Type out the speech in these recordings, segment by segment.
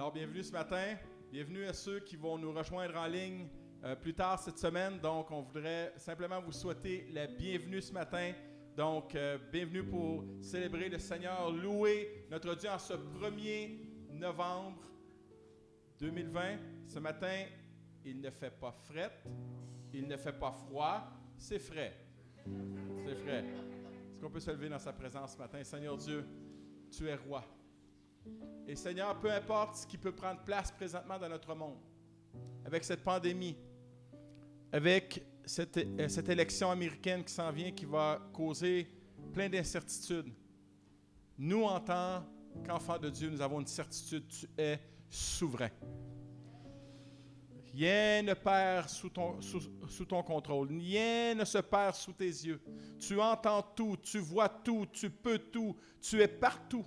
Alors, bienvenue ce matin. Bienvenue à ceux qui vont nous rejoindre en ligne plus tard cette semaine. Donc, on voudrait simplement vous souhaiter la bienvenue ce matin. Donc, bienvenue pour célébrer le Seigneur, louer notre Dieu en ce 1er novembre 2020. Ce matin, il ne fait pas fret, il ne fait pas froid, c'est frais. C'est frais. Est-ce qu'on peut se lever dans sa présence ce matin? Seigneur Dieu, tu es roi. Et Seigneur, peu importe ce qui peut prendre place présentement dans notre monde, avec cette pandémie, avec cette élection américaine qui s'en vient, qui va causer plein d'incertitudes, nous, en tant qu'enfants de Dieu, nous avons une certitude, tu es souverain. Rien ne perd sous ton contrôle. Rien ne se perd sous tes yeux. Tu entends tout, tu vois tout, tu peux tout, tu es partout.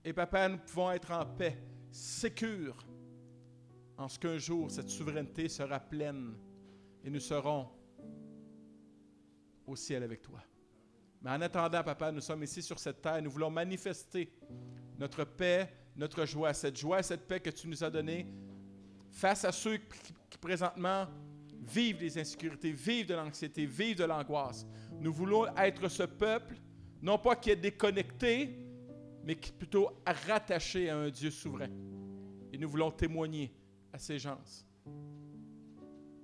Et Papa, nous pouvons être en paix, sécures, en ce qu'un jour, cette souveraineté sera pleine et nous serons au ciel avec toi. Mais en attendant, Papa, nous sommes ici sur cette terre, nous voulons manifester notre paix, notre joie, cette paix que tu nous as donnée face à ceux qui présentement vivent des insécurités, vivent de l'anxiété, vivent de l'angoisse. Nous voulons être ce peuple, non pas qui est déconnecté, mais qui est plutôt rattaché à un Dieu souverain. Et nous voulons témoigner à ces gens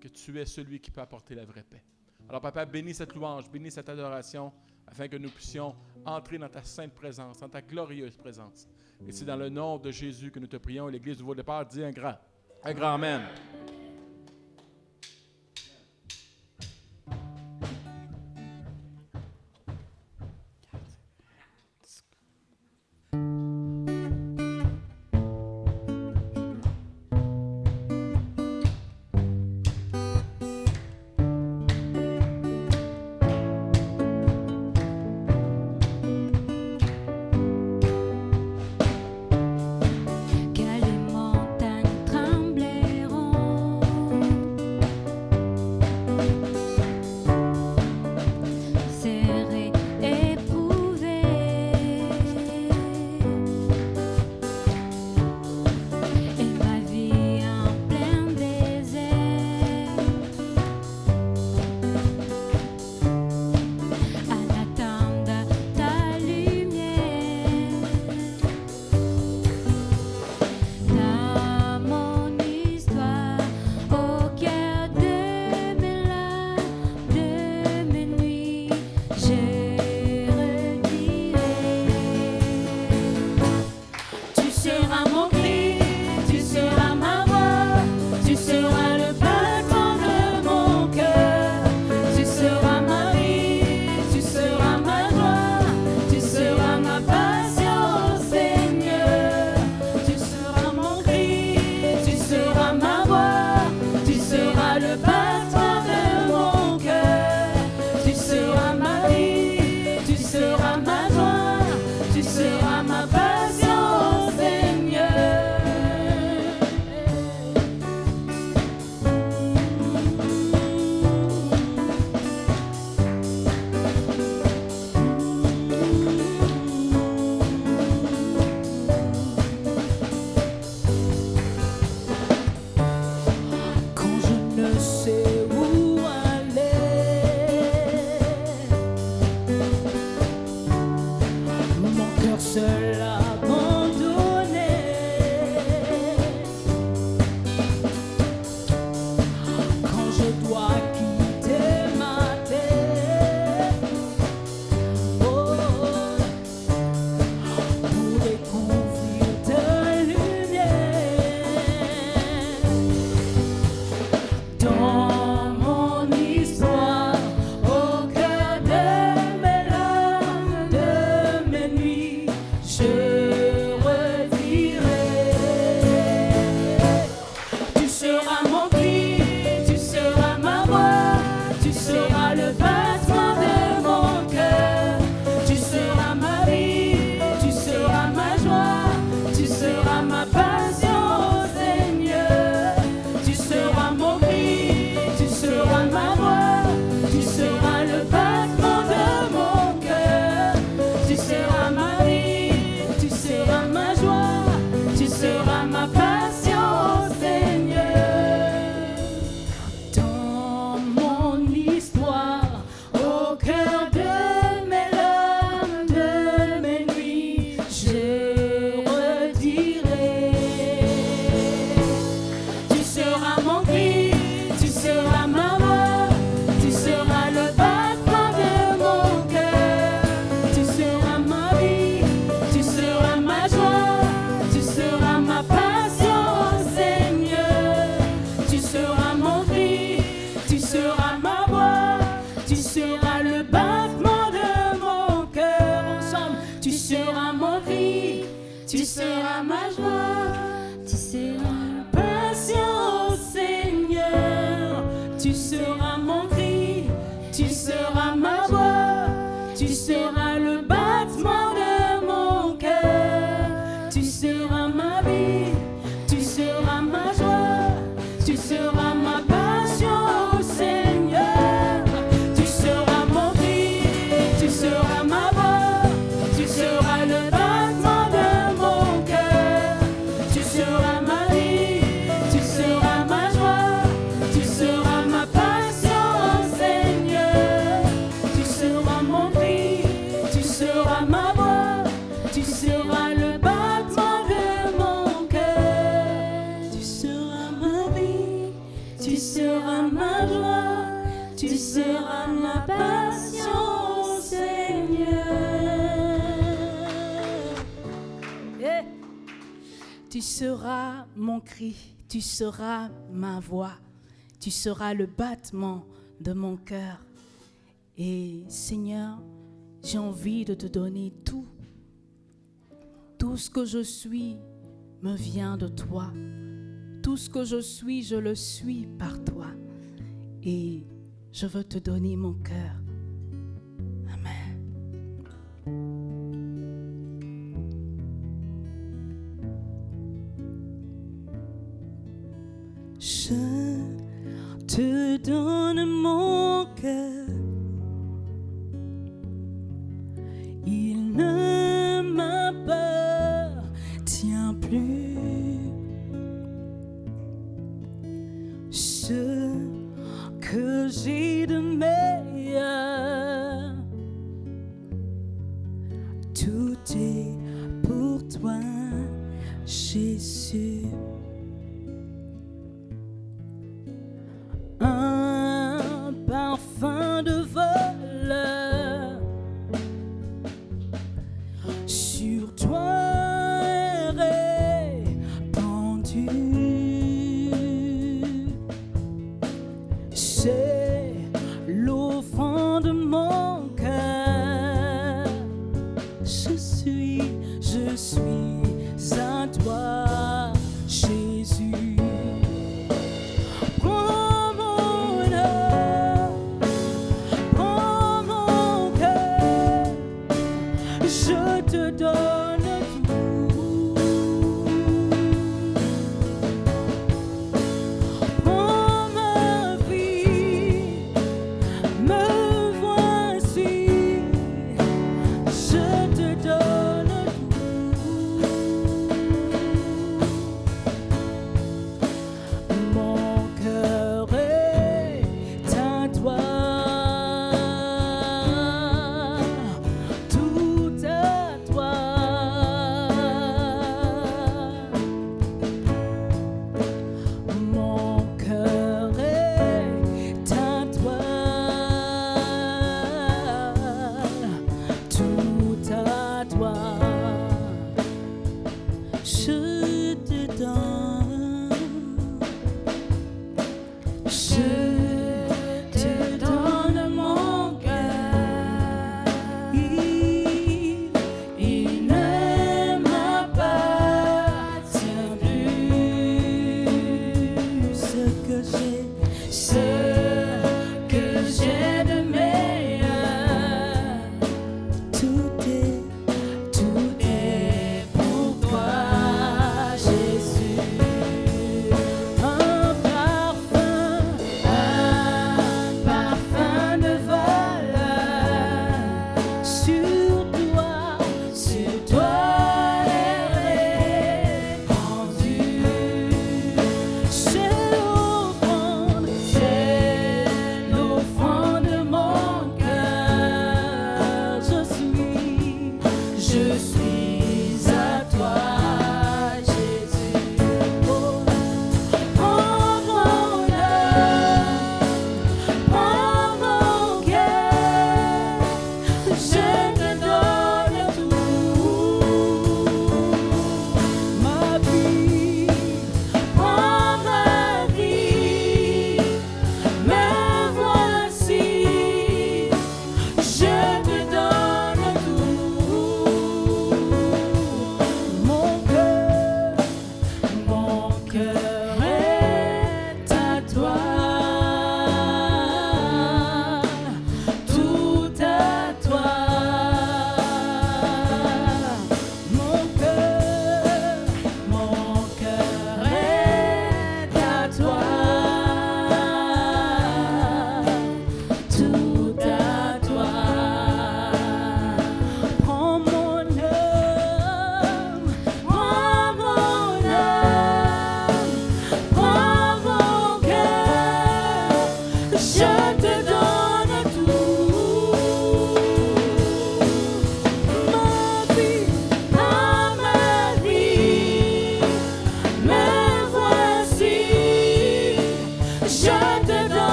que tu es celui qui peut apporter la vraie paix. Alors, Papa, bénis cette louange, bénis cette adoration, afin que nous puissions entrer dans ta sainte présence, dans ta glorieuse présence. Et c'est dans le nom de Jésus que nous te prions. L'Église du Nouveau-Départ dit un grand Amen. Je Tu seras mon cri, tu seras ma joie, tu seras ma passion, Seigneur. Tu seras mon cri, tu seras ma voix, tu seras le battement de mon cœur. Tu seras ma vie, tu seras ma joie, tu seras ma passion, Seigneur. Tu seras mon cri, tu seras ma voix, tu seras le battement de mon cœur. Tu seras ma vie, tu seras ma joie, tu seras ma passion, Seigneur. Tu seras mon cri, tu seras ma voix, tu seras le battement de mon cœur. Tu seras ma vie, tu seras ma joie, tu seras ma passion, Seigneur. Yeah. Tu seras mon cri, tu seras ma voix, tu seras le battement de mon cœur. Et Seigneur, j'ai envie de te donner tout. Tout ce que je suis me vient de toi. Tout ce que je suis, je le suis par toi. Et je veux te donner mon cœur. Amen. Je te donne mon cœur. Il ne m'appartient plus. Ce que j'ai de meilleur, tout est pour toi, Jésus. Un parfum de vol sur toi est répandu. C'est l'offrande de mon cœur. Je suis à toi, Jésus. Prends mon âme, prends mon cœur, je te donne tout. Prends ma vie, me voici, je te donne tout. Mon cœur est à toi, tout à toi. Mon cœur est à toi, tout à toi. Je te donne, je te donne mon cœur. Il ne m'appartient plus. Ce que j'ai de meilleur, tout est pour toi, Jésus. Un parfum de vol sur toi est répandu. C'est l'offrande de mon cœur. Je suis à toi, Jésus. Oh, prends mon âme, prends mon cœur, je te donne tout. Ma vie, prends ma vie, me voici, je te donne tout.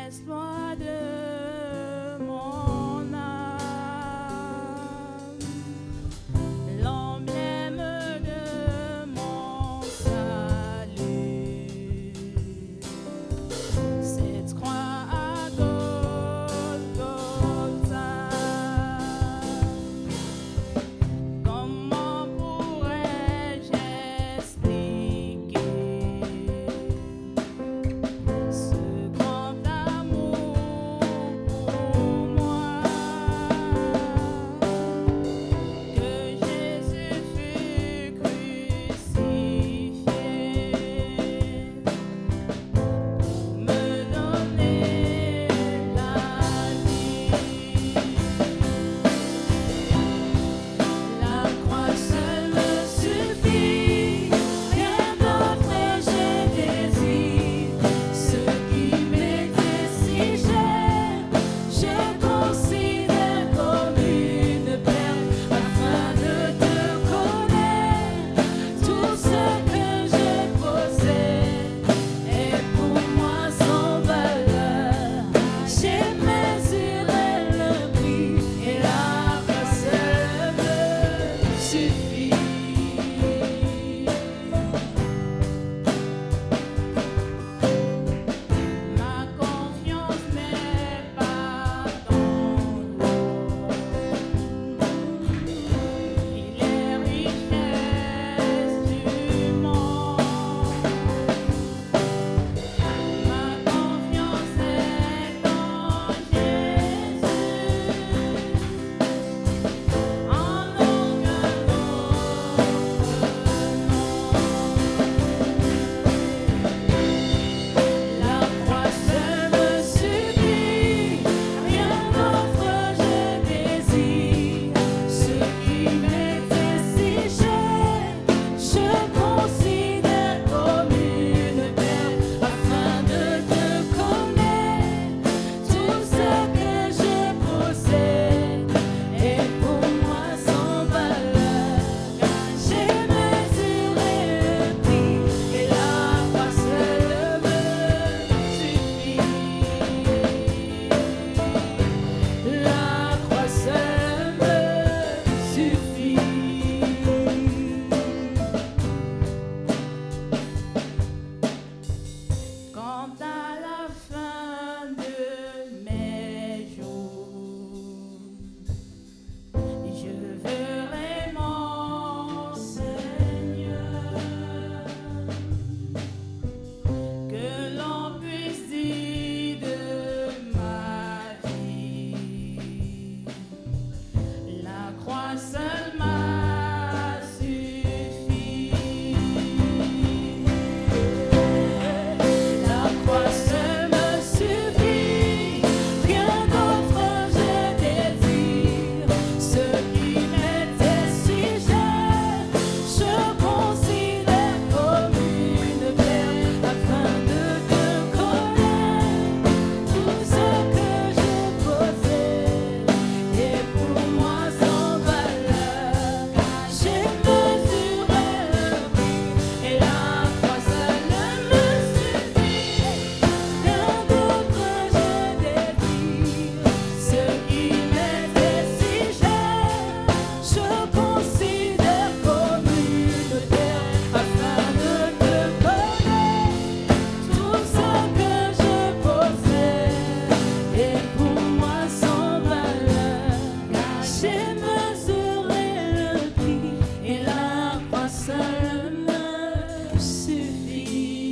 exploits de mon âme, l'emblème de mon salut. Cette croix à Golgotha, comment pourrais-je expliquer ce grand amour pour moi, que Jésus fut crucifié pour me donner la vie. La croix seule me suffit, rien d'autre j'ai désir. Ce qui m'était si cher, je considère comme une perte afin de te connaître. Tout ce que je possède est pour moi sans valeur. J'ai mesuré le prix et la croix seule me suffit. Ma confiance n'est pas dans l'or, ni les richesses du monde. Ma confiance est en Jésus, en aucun autre nom. La croix seule me suffit, rien d'autre je désire. Ce qui m'était si cher, je considère comme une perte afin de te connaître. Tout ce que je possède est pour moi sans valeur. J'ai mesuré le prix et la croix seule me suffit. La croix seule me suffit. Quand à la fin de mes jours, je verrai mon Seigneur, que l'on puisse dire de ma vie, la croix seule m'a suffi. La croix seule me suffit, rien d'autre je désire. Ce qui m'était si cher, je considère comme une perte afin de te connaître. Tout ce que je possède est pour moi sans valeur. J'ai mesuré le prix et la croix seule me suffit. Rien d'autre je désire. Ce qui m'était si cher, je considère comme une perte afin de te connaître. Tout ce que je possède est pour moi sans valeur. J'ai mesuré le prix et la croix seule me suffit.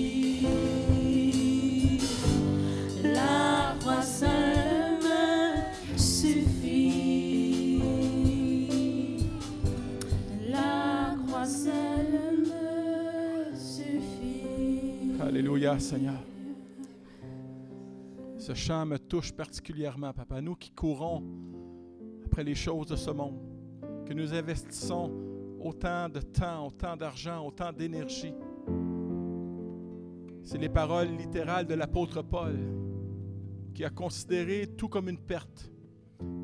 La croix seule me suffit. La croix seule me suffit. Alléluia, Seigneur. Ce chant me touche particulièrement, Papa. Nous qui courons après les choses de ce monde, que nous investissons autant de temps, autant d'argent, autant d'énergie. C'est les paroles littérales de l'apôtre Paul, qui a considéré tout comme une perte,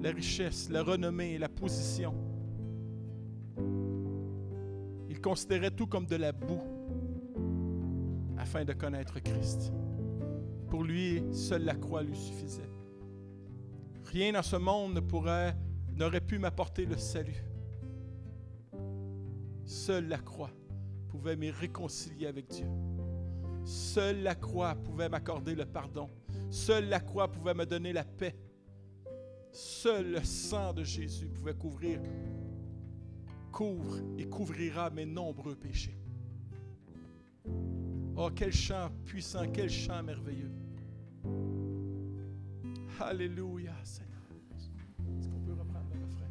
la richesse, la renommée, la position. Il considérait tout comme de la boue afin de connaître Christ. pour lui, seule la croix lui suffisait. Rien dans ce monde n'aurait pu m'apporter le salut. Seule la croix pouvait me réconcilier avec Dieu. Seule la croix pouvait m'accorder le pardon. Seule la croix pouvait me donner la paix. Seul le sang de Jésus pouvait couvre et couvrira mes nombreux péchés. Oh, quel chant puissant, quel chant merveilleux. Alléluia, Seigneur. Est-ce qu'on peut reprendre le refrain?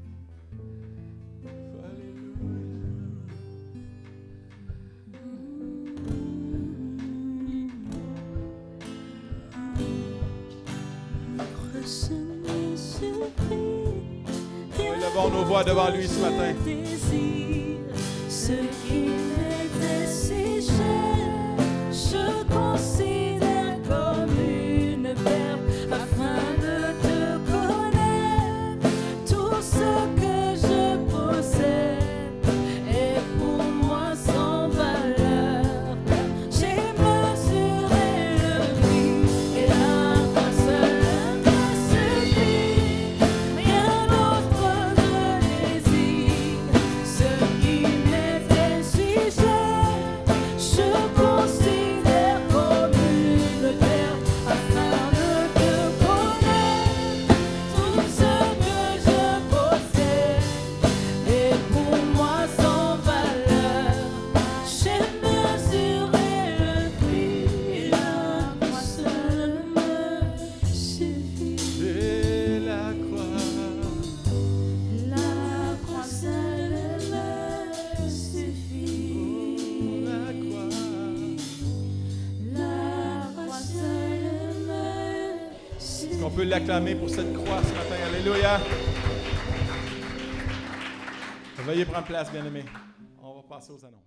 Alléluia. Levons nos voix devant lui ce matin. Ce qui m'était si cher, je considère comme une perle afin de te connaître. Tout ce que je possède est pour moi sans valeur. J'ai mesuré le prix et la croix seule me suffit. Rien d'autre ne désire. Ce qui m'était si cher, je considère comme une perle afin de te connaître. Tout ce que je possède est pour moi sans valeur. J'ai mesuré le prix, la croix seule me suffit. Et la croix. La croix seule me suffit. La croix. La croix seule me suffit. Est-ce qu'on peut l'acclamer pour cette croix ce matin? Alléluia! Veuillez prendre place, bien-aimés. On va passer aux annonces.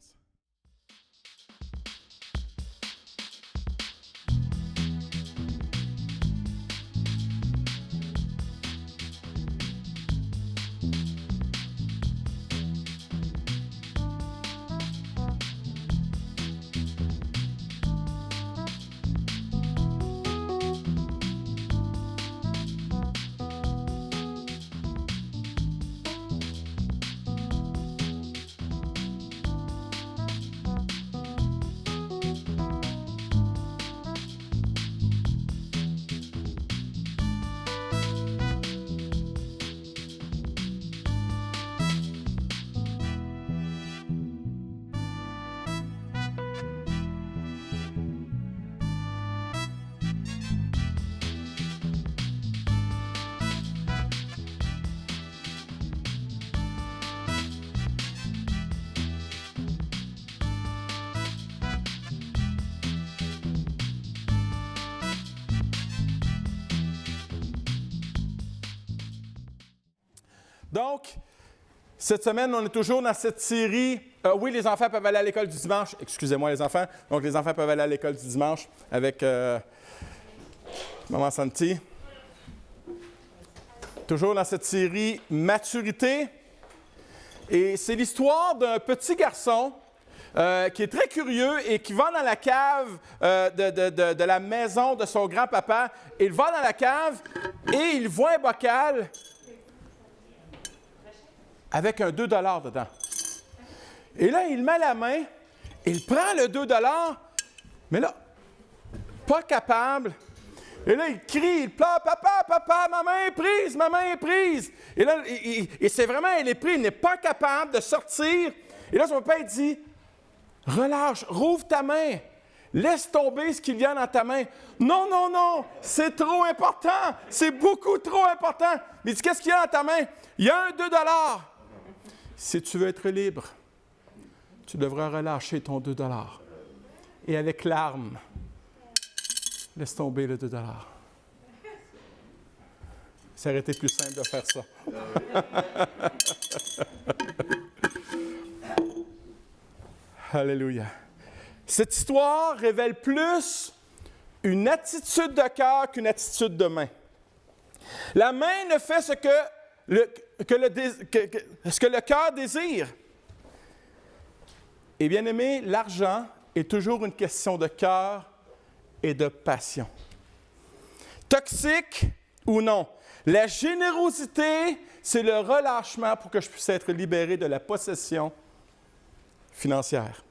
Donc, cette semaine, on est toujours dans cette série. Oui, les enfants peuvent aller à l'école du dimanche. Excusez-moi, les enfants. Donc, les enfants peuvent aller à l'école du dimanche avec Maman Santi. Toujours dans cette série Maturité. Et c'est l'histoire d'un petit garçon qui est très curieux et qui va dans la cave de la maison de son grand-papa. Il va dans la cave et il voit un bocal avec un 2 $ dedans. Et là, il met la main, il prend le 2 $, mais là, pas capable. Et là, il crie, il pleure, « Papa, papa, ma main est prise, ma main est prise! » Et là, et c'est vraiment, il est pris, il n'est pas capable de sortir. Et là, son papa, il dit, « Relâche, rouvre ta main, laisse tomber ce qu'il y a dans ta main. »« Non, non, non, c'est trop important, c'est beaucoup trop important. » Mais il dit, « Qu'est-ce qu'il y a dans ta main? »« Il y a un 2 $. » Si tu veux être libre, tu devras relâcher ton 2 $. Et avec larmes, laisse tomber le 2 $. Ça aurait été plus simple de faire ça. Alléluia. Cette histoire révèle plus une attitude de cœur qu'une attitude de main. La main ne fait ce que le cœur désire. Et bien aimé, l'argent est toujours une question de cœur et de passion. toxique ou non. La générosité, c'est le relâchement pour que je puisse être libéré de la possession financière.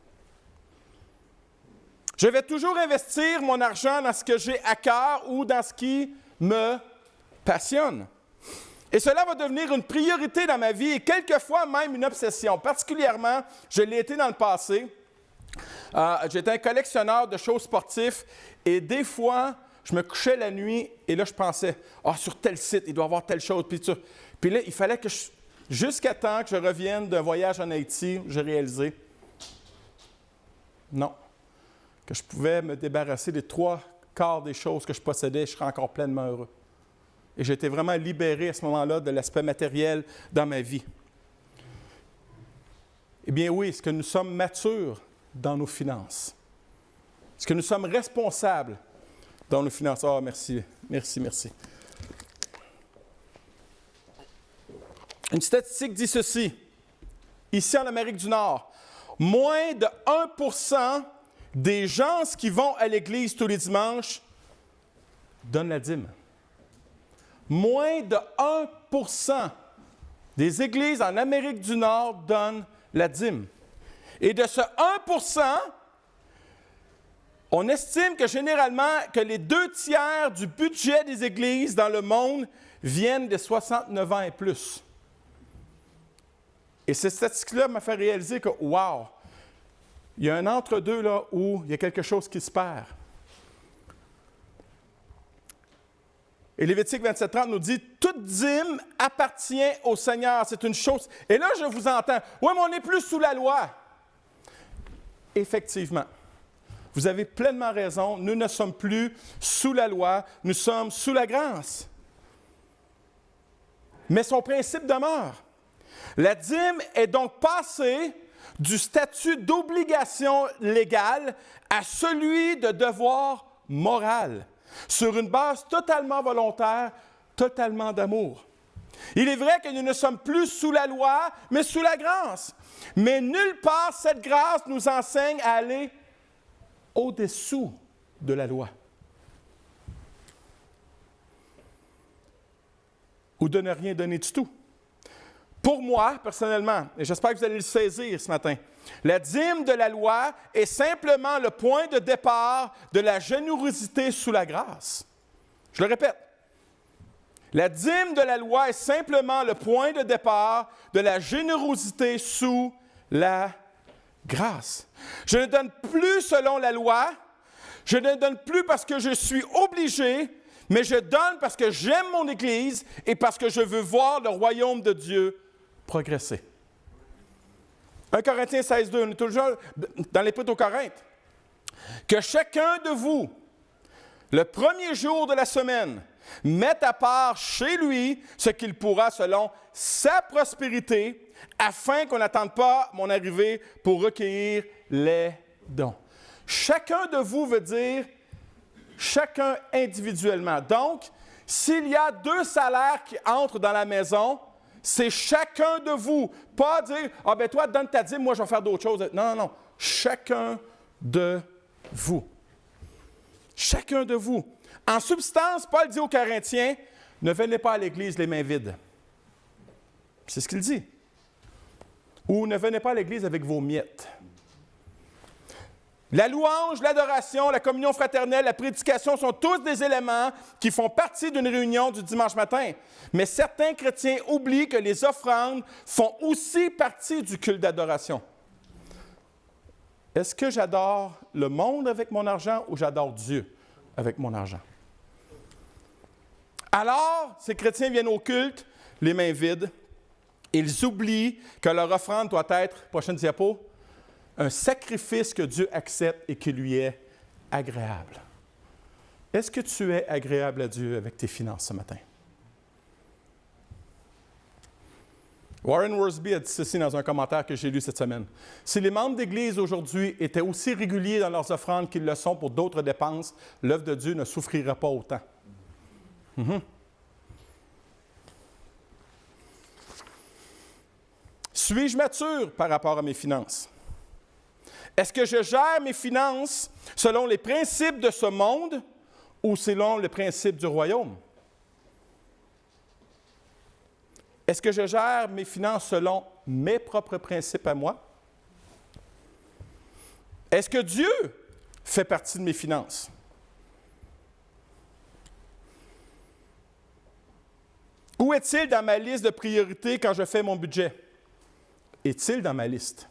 Je vais toujours investir mon argent dans ce que j'ai à cœur ou dans ce qui me passionne. Et cela va devenir une priorité dans ma vie et quelquefois même une obsession. Particulièrement, je l'ai été dans le passé. J'étais un collectionneur de choses sportives et des fois, je me couchais la nuit et là, je pensais, sur tel site, il doit y avoir telle chose. Puis là, il fallait que jusqu'à temps que je revienne d'un voyage en Haïti, j'ai réalisé, non, que je pouvais me débarrasser des 3/4 des choses que je possédais, je serais encore pleinement heureux. Et j'ai été vraiment libéré à ce moment-là de l'aspect matériel dans ma vie. Eh bien oui, est-ce que nous sommes matures dans nos finances? Est-ce que nous sommes responsables dans nos finances? Ah, merci. Une statistique dit ceci. Ici en Amérique du Nord, moins de 1% des gens qui vont à l'église tous les dimanches donnent la dîme. Moins de 1% des églises en Amérique du Nord donnent la dîme. Et de ce 1%, on estime que généralement que les 2/3 du budget des églises dans le monde viennent de 69 ans et plus. Et cette statistique-là m'a fait réaliser que, wow, il y a un entre-deux là où il y a quelque chose qui se perd. Et Lévitique 27:30 nous dit « Toute dîme appartient au Seigneur. » C'est une chose. Et là, je vous entends. « Oui, mais on n'est plus sous la loi. » Effectivement. Vous avez pleinement raison. Nous ne sommes plus sous la loi. Nous sommes sous la grâce. Mais son principe demeure. La dîme est donc passée du statut d'obligation légale à celui de devoir moral, sur une base totalement volontaire, totalement d'amour. Il est vrai que nous ne sommes plus sous la loi, mais sous la grâce. Mais nulle part cette grâce nous enseigne à aller au-dessous de la loi. Ou de ne rien donner du tout. Pour moi, personnellement, et j'espère que vous allez le saisir ce matin, la dîme de la loi est simplement le point de départ de la générosité sous la grâce. Je le répète. La dîme de la loi est simplement le point de départ de la générosité sous la grâce. Je ne donne plus selon la loi, je ne donne plus parce que je suis obligé, mais je donne parce que j'aime mon Église et parce que je veux voir le royaume de Dieu progresser. 1 Corinthiens 16:2, on est toujours dans l'Épître aux Corinthes. Que chacun de vous, le premier jour de la semaine, mette à part chez lui ce qu'il pourra selon sa prospérité, afin qu'on n'attende pas mon arrivée pour recueillir les dons. Chacun de vous veut dire chacun individuellement. Donc, s'il y a 2 salaires qui entrent dans la maison, c'est chacun de vous. Pas dire, toi, donne ta dîme, moi, je vais faire d'autres choses. Non. Chacun de vous. Chacun de vous. En substance, Paul dit aux Corinthiens, ne venez pas à l'Église les mains vides. C'est ce qu'il dit. Ou ne venez pas à l'Église avec vos miettes. La louange, l'adoration, la communion fraternelle, la prédication sont tous des éléments qui font partie d'une réunion du dimanche matin. Mais certains chrétiens oublient que les offrandes font aussi partie du culte d'adoration. Est-ce que j'adore le monde avec mon argent ou j'adore Dieu avec mon argent? Alors, ces chrétiens viennent au culte les mains vides. Ils oublient que leur offrande doit être, prochaine diapo, un sacrifice que Dieu accepte et qui lui est agréable. Est-ce que tu es agréable à Dieu avec tes finances ce matin? Warren Wiersbe a dit ceci dans un commentaire que j'ai lu cette semaine. Si les membres d'Église aujourd'hui étaient aussi réguliers dans leurs offrandes qu'ils le sont pour d'autres dépenses, l'œuvre de Dieu ne souffrirait pas autant. Suis-je mature par rapport à mes finances? Est-ce que je gère mes finances selon les principes de ce monde ou selon le principe du royaume? Est-ce que je gère mes finances selon mes propres principes à moi? Est-ce que Dieu fait partie de mes finances? Où est-il dans ma liste de priorités quand je fais mon budget? Est-il dans ma liste?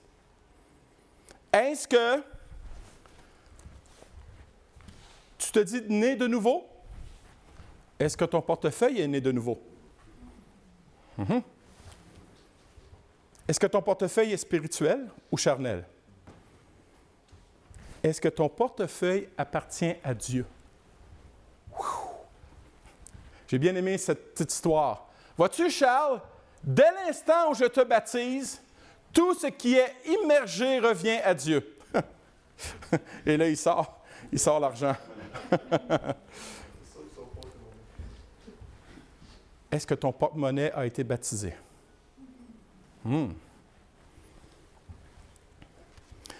Est-ce que tu te dis né de nouveau? Est-ce que ton portefeuille est né de nouveau? Est-ce que ton portefeuille est spirituel ou charnel? Est-ce que ton portefeuille appartient à Dieu? J'ai bien aimé cette petite histoire. Vois-tu, Charles, dès l'instant où je te baptise, tout ce qui est immergé revient à Dieu. Et là, il sort l'argent. Est-ce que ton porte-monnaie a été baptisé?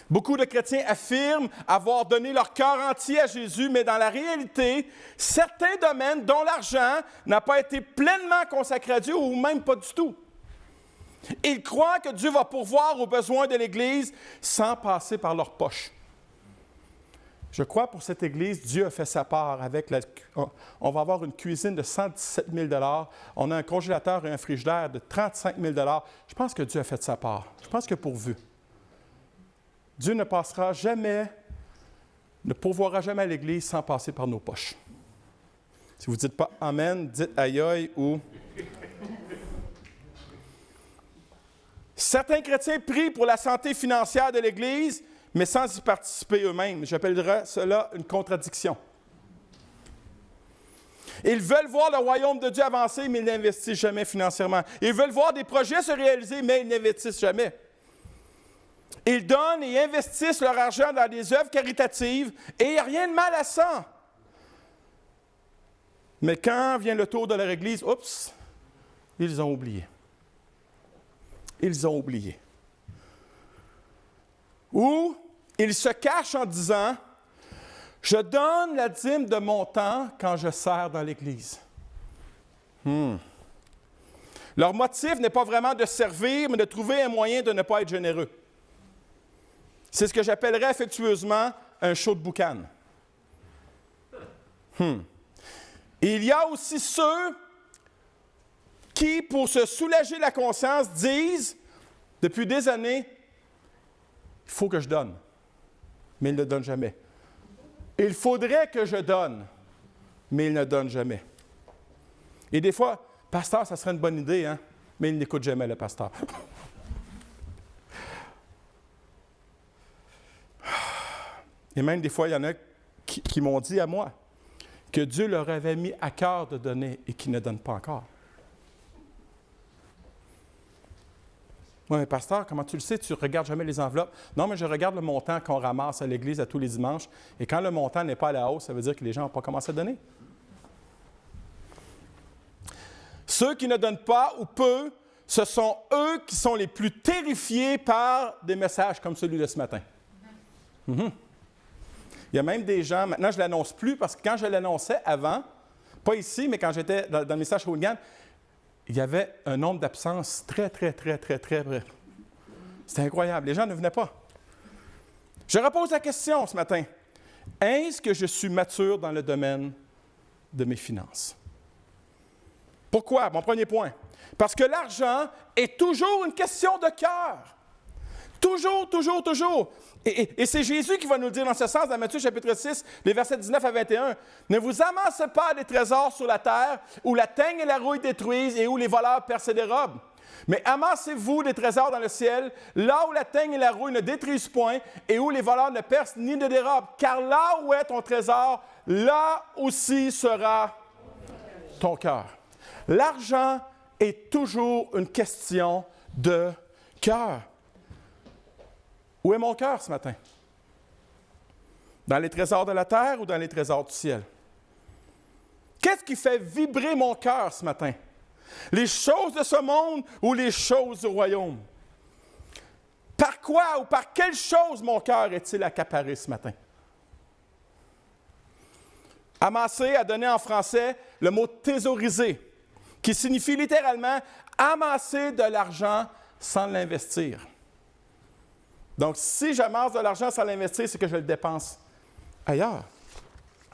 Beaucoup de chrétiens affirment avoir donné leur cœur entier à Jésus, mais dans la réalité, certains domaines dont l'argent n'a pas été pleinement consacré à Dieu ou même pas du tout. Ils croient que Dieu va pourvoir aux besoins de l'Église sans passer par leur poche. Je crois pour cette Église, Dieu a fait sa part avec on va avoir une cuisine de 117 000 $. On a un congélateur et un frigidaire de 35 000 $. Je pense que Dieu a fait sa part. Je pense que pourvu. Dieu ne pourvoira jamais à l'Église sans passer par nos poches. Si vous ne dites pas « Amen », dites « aïe aïe » ou... Certains chrétiens prient pour la santé financière de l'Église, mais sans y participer eux-mêmes. J'appellerais cela une contradiction. Ils veulent voir le royaume de Dieu avancer, mais ils n'investissent jamais financièrement. Ils veulent voir des projets se réaliser, mais ils n'investissent jamais. Ils donnent et investissent leur argent dans des œuvres caritatives, et il n'y a rien de mal à ça. Mais quand vient le tour de leur Église, oups, ils ont oublié. Ils ont oublié. Ou ils se cachent en disant « Je donne la dîme de mon temps quand je sers dans l'Église. » Leur motif n'est pas vraiment de servir, mais de trouver un moyen de ne pas être généreux. C'est ce que j'appellerais affectueusement un show de boucan. Il y a aussi ceux qui, pour se soulager la conscience, disent depuis des années, il faut que je donne, mais ils ne donnent jamais. Il faudrait que je donne, mais ils ne donnent jamais. Et des fois, pasteur, ça serait une bonne idée, hein? Mais il n'écoute jamais le pasteur. Et même des fois, il y en a qui m'ont dit à moi que Dieu leur avait mis à cœur de donner et qu'ils ne donnent pas encore. Oui, mais pasteur, comment tu le sais? Tu ne regardes jamais les enveloppes. Non, mais je regarde le montant qu'on ramasse à l'Église à tous les dimanches. Et quand le montant n'est pas à la hausse, ça veut dire que les gens n'ont pas commencé à donner. Ceux qui ne donnent pas ou peu, ce sont eux qui sont les plus terrifiés par des messages comme celui de ce matin. Il y a même des gens, maintenant je ne l'annonce plus parce que quand je l'annonçais avant, pas ici, mais quand j'étais dans le message Hooligan, il y avait un nombre d'absences très. C'était incroyable. Les gens ne venaient pas. Je repose la question ce matin. Est-ce que je suis mature dans le domaine de mes finances? Pourquoi? Mon premier point. Parce que l'argent est toujours une question de cœur. Toujours. Et c'est Jésus qui va nous le dire dans ce sens, dans Matthieu chapitre 6, les versets 19 à 21. « Ne vous amassez pas des trésors sur la terre, où la teigne et la rouille détruisent et où les voleurs percent et dérobent. Mais amassez-vous des trésors dans le ciel, là où la teigne et la rouille ne détruisent point et où les voleurs ne percent ni ne dérobent. Car là où est ton trésor, là aussi sera ton cœur. » L'argent est toujours une question de cœur. Où est mon cœur ce matin? Dans les trésors de la terre ou dans les trésors du ciel? Qu'est-ce qui fait vibrer mon cœur ce matin? Les choses de ce monde ou les choses du royaume? Par quoi ou par quelle chose mon cœur est-il accaparé ce matin? Amasser a donné en français le mot thésauriser, qui signifie littéralement amasser de l'argent sans l'investir. Donc, si j'amasse de l'argent sans l'investir, c'est que je le dépense ailleurs,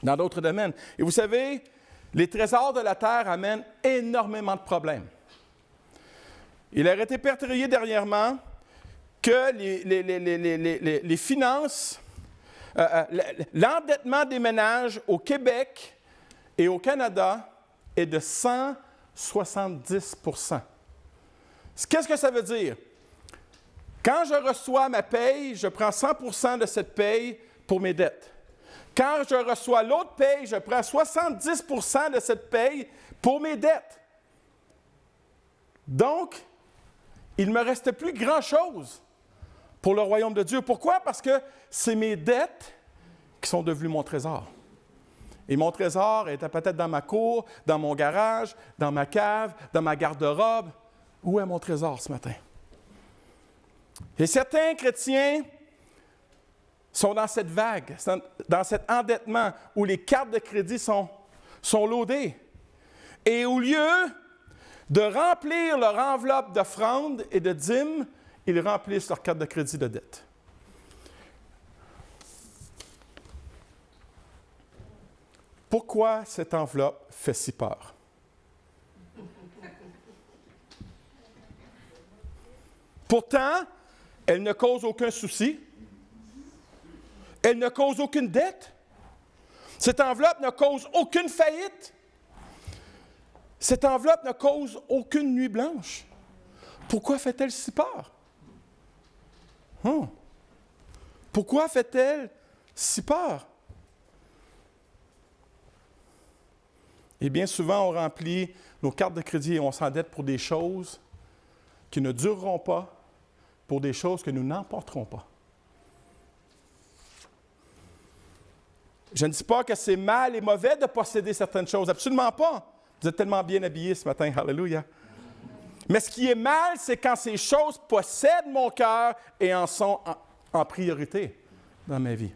dans d'autres domaines. Et vous savez, les trésors de la terre amènent énormément de problèmes. Il a été perpétré dernièrement que les finances, l'endettement des ménages au Québec et au Canada est de 170 %. Qu'est-ce que ça veut dire? Quand je reçois ma paye, je prends 100 % de cette paye pour mes dettes. Quand je reçois l'autre paye, je prends 70 % de cette paye pour mes dettes. Donc, il ne me reste plus grand-chose pour le royaume de Dieu. Pourquoi? Parce que c'est mes dettes qui sont devenues mon trésor. Et mon trésor était peut-être dans ma cour, dans mon garage, dans ma cave, dans ma garde-robe. Où est mon trésor ce matin? Et certains chrétiens sont dans cette vague, dans cet endettement où les cartes de crédit sont loadées. Et au lieu de remplir leur enveloppe d'offrandes et de dîmes, ils remplissent leur carte de crédit de dette. Pourquoi cette enveloppe fait si peur? Pourtant, elle ne cause aucun souci. Elle ne cause aucune dette. Cette enveloppe ne cause aucune faillite. Cette enveloppe ne cause aucune nuit blanche. Pourquoi fait-elle si peur? Pourquoi fait-elle si peur? Et bien souvent, on remplit nos cartes de crédit et on s'endette pour des choses qui ne dureront pas, pour des choses que nous n'emporterons pas. Je ne dis pas que c'est mal et mauvais de posséder certaines choses, absolument pas. Vous êtes tellement bien habillés ce matin, alléluia. Mais ce qui est mal, c'est quand ces choses possèdent mon cœur et en sont en priorité dans ma vie.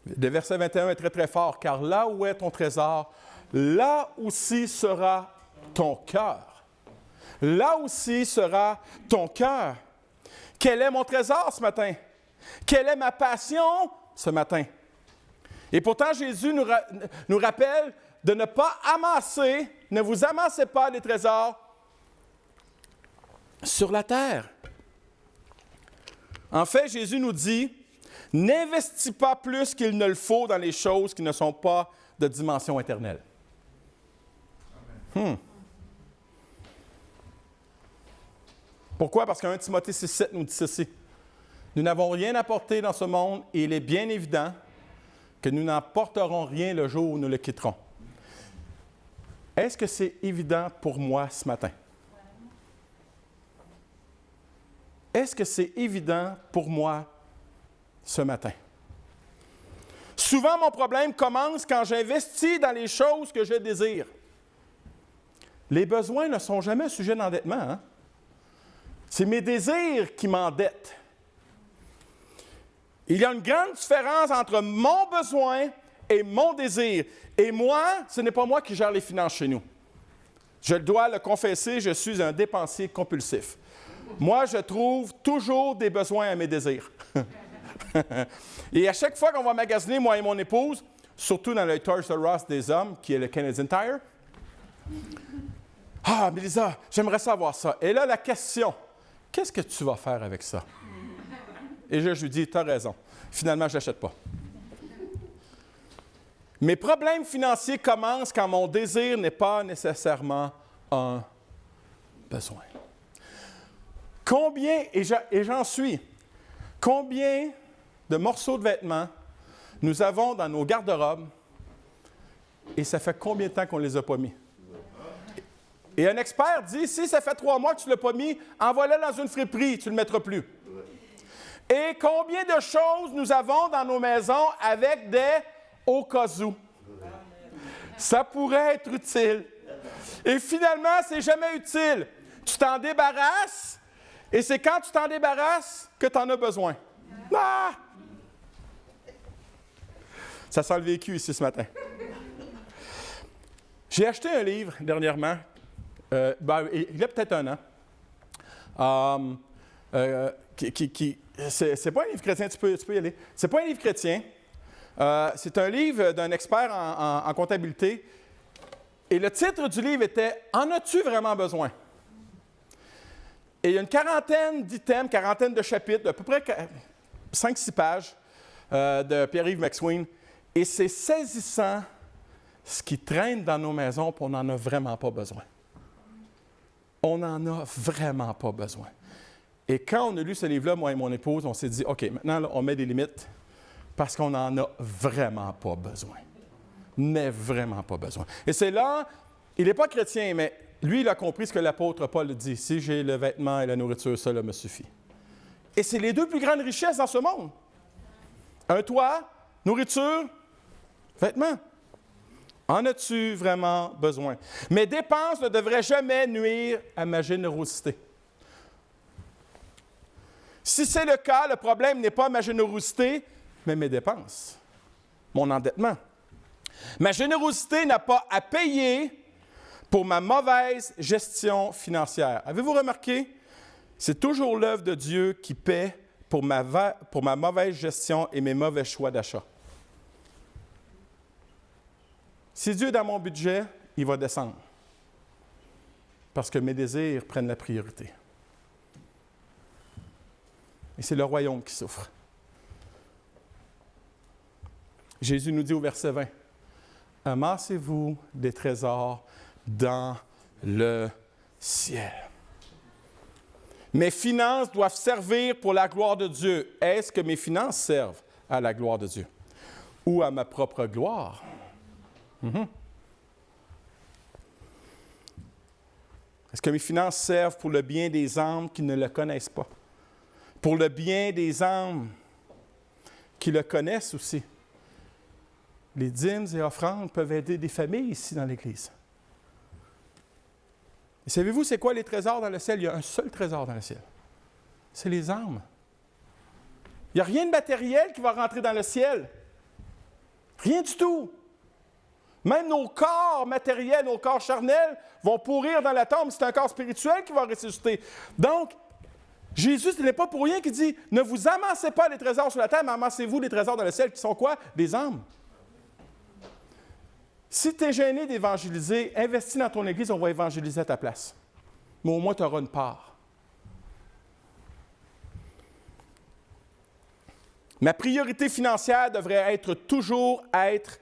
Le verset 21 est très, très fort, car là où est ton trésor, là aussi sera ton cœur. Là aussi sera ton cœur. Quel est mon trésor ce matin? Quelle est ma passion ce matin? Et pourtant, Jésus nous rappelle de ne pas amasser, ne vous amassez pas des trésors sur la terre. En fait, Jésus nous dit, n'investis pas plus qu'il ne le faut dans les choses qui ne sont pas de dimension éternelle. Pourquoi? Parce qu'un Timothée 6,7 nous dit ceci. Nous n'avons rien apporté dans ce monde et il est bien évident que nous n'apporterons rien le jour où nous le quitterons. Est-ce que c'est évident pour moi ce matin? Est-ce que c'est évident pour moi ce matin? Souvent, mon problème commence quand j'investis dans les choses que je désire. Les besoins ne sont jamais sujet d'endettement, hein? C'est mes désirs qui m'endettent. Il y a une grande différence entre mon besoin et mon désir. Et moi, ce n'est pas moi qui gère les finances chez nous. Je dois le confesser, je suis un dépensier compulsif. Moi, je trouve toujours des besoins à mes désirs. Et à chaque fois qu'on va magasiner, moi et mon épouse, surtout dans le Toys R Us des hommes, qui est le Canadian Tire, « Ah, Mélisa, j'aimerais savoir ça. » Et là, la question, « Qu'est-ce que tu vas faire avec ça? » Et je lui dis, « Tu as raison. Finalement, je ne l'achète pas. » Mes problèmes financiers commencent quand mon désir n'est pas nécessairement un besoin. Combien, et j'en suis, combien de morceaux de vêtements nous avons dans nos garde-robes et ça fait combien de temps qu'on ne les a pas mis? Et un expert dit, si ça fait 3 mois que tu ne l'as pas mis, envoie-le dans une friperie, tu ne le mettras plus. Et combien de choses nous avons dans nos maisons avec des au cas où? Ça pourrait être utile. Et finalement, ce n'est jamais utile. Tu t'en débarrasses, et c'est quand tu t'en débarrasses que tu en as besoin. Ah! Ça sent le vécu ici ce matin. J'ai acheté un livre dernièrement, il y a peut-être un an, c'est pas un livre chrétien, tu peux y aller. C'est pas un livre chrétien, c'est un livre d'un expert en comptabilité. Et le titre du livre était « En as-tu vraiment besoin? » Et il y a une quarantaine d'items, quarantaine de chapitres, d'à peu près 5-6 pages de Pierre-Yves McSween. Et c'est saisissant ce qui traîne dans nos maisons, puis on n'en a vraiment pas besoin. On n'en a vraiment pas besoin. Et quand on a lu ce livre-là, moi et mon épouse, on s'est dit, OK, maintenant, là, on met des limites parce qu'on n'en a vraiment pas besoin. Mais vraiment pas besoin. Et c'est là, il n'est pas chrétien, mais lui, il a compris ce que l'apôtre Paul dit. Si j'ai le vêtement et la nourriture, cela me suffit. Et c'est les deux plus grandes richesses dans ce monde. Un toit, nourriture, vêtements. En as-tu vraiment besoin? Mes dépenses ne devraient jamais nuire à ma générosité. Si c'est le cas, le problème n'est pas ma générosité, mais mes dépenses, mon endettement. Ma générosité n'a pas à payer pour ma mauvaise gestion financière. Avez-vous remarqué? C'est toujours l'œuvre de Dieu qui paie pour ma mauvaise gestion et mes mauvais choix d'achat. Si Dieu est dans mon budget, il va descendre. Parce que mes désirs prennent la priorité. Et c'est le royaume qui souffre. Jésus nous dit au verset 20, « Amassez-vous des trésors dans le ciel. » Mes finances doivent servir pour la gloire de Dieu. Est-ce que mes finances servent à la gloire de Dieu? Ou à ma propre gloire? Est-ce que mes finances servent pour le bien des âmes qui ne le connaissent pas? Pour le bien des âmes qui le connaissent aussi? Les dîmes et offrandes peuvent aider des familles ici dans l'Église. Et savez-vous, c'est quoi les trésors dans le ciel? Il y a un seul trésor dans le ciel. C'est les âmes. Il n'y a rien de matériel qui va rentrer dans le ciel. Rien du tout. Même nos corps matériels, nos corps charnels vont pourrir dans la tombe. C'est un corps spirituel qui va ressusciter. Donc, Jésus, ce n'est pas pour rien qu'il dit « Ne vous amassez pas les trésors sur la terre, mais amassez-vous les trésors dans le ciel, qui sont quoi? Des âmes. » Si tu es gêné d'évangéliser, investis dans ton Église, on va évangéliser à ta place. Mais au moins, tu auras une part. Ma priorité financière devrait toujours être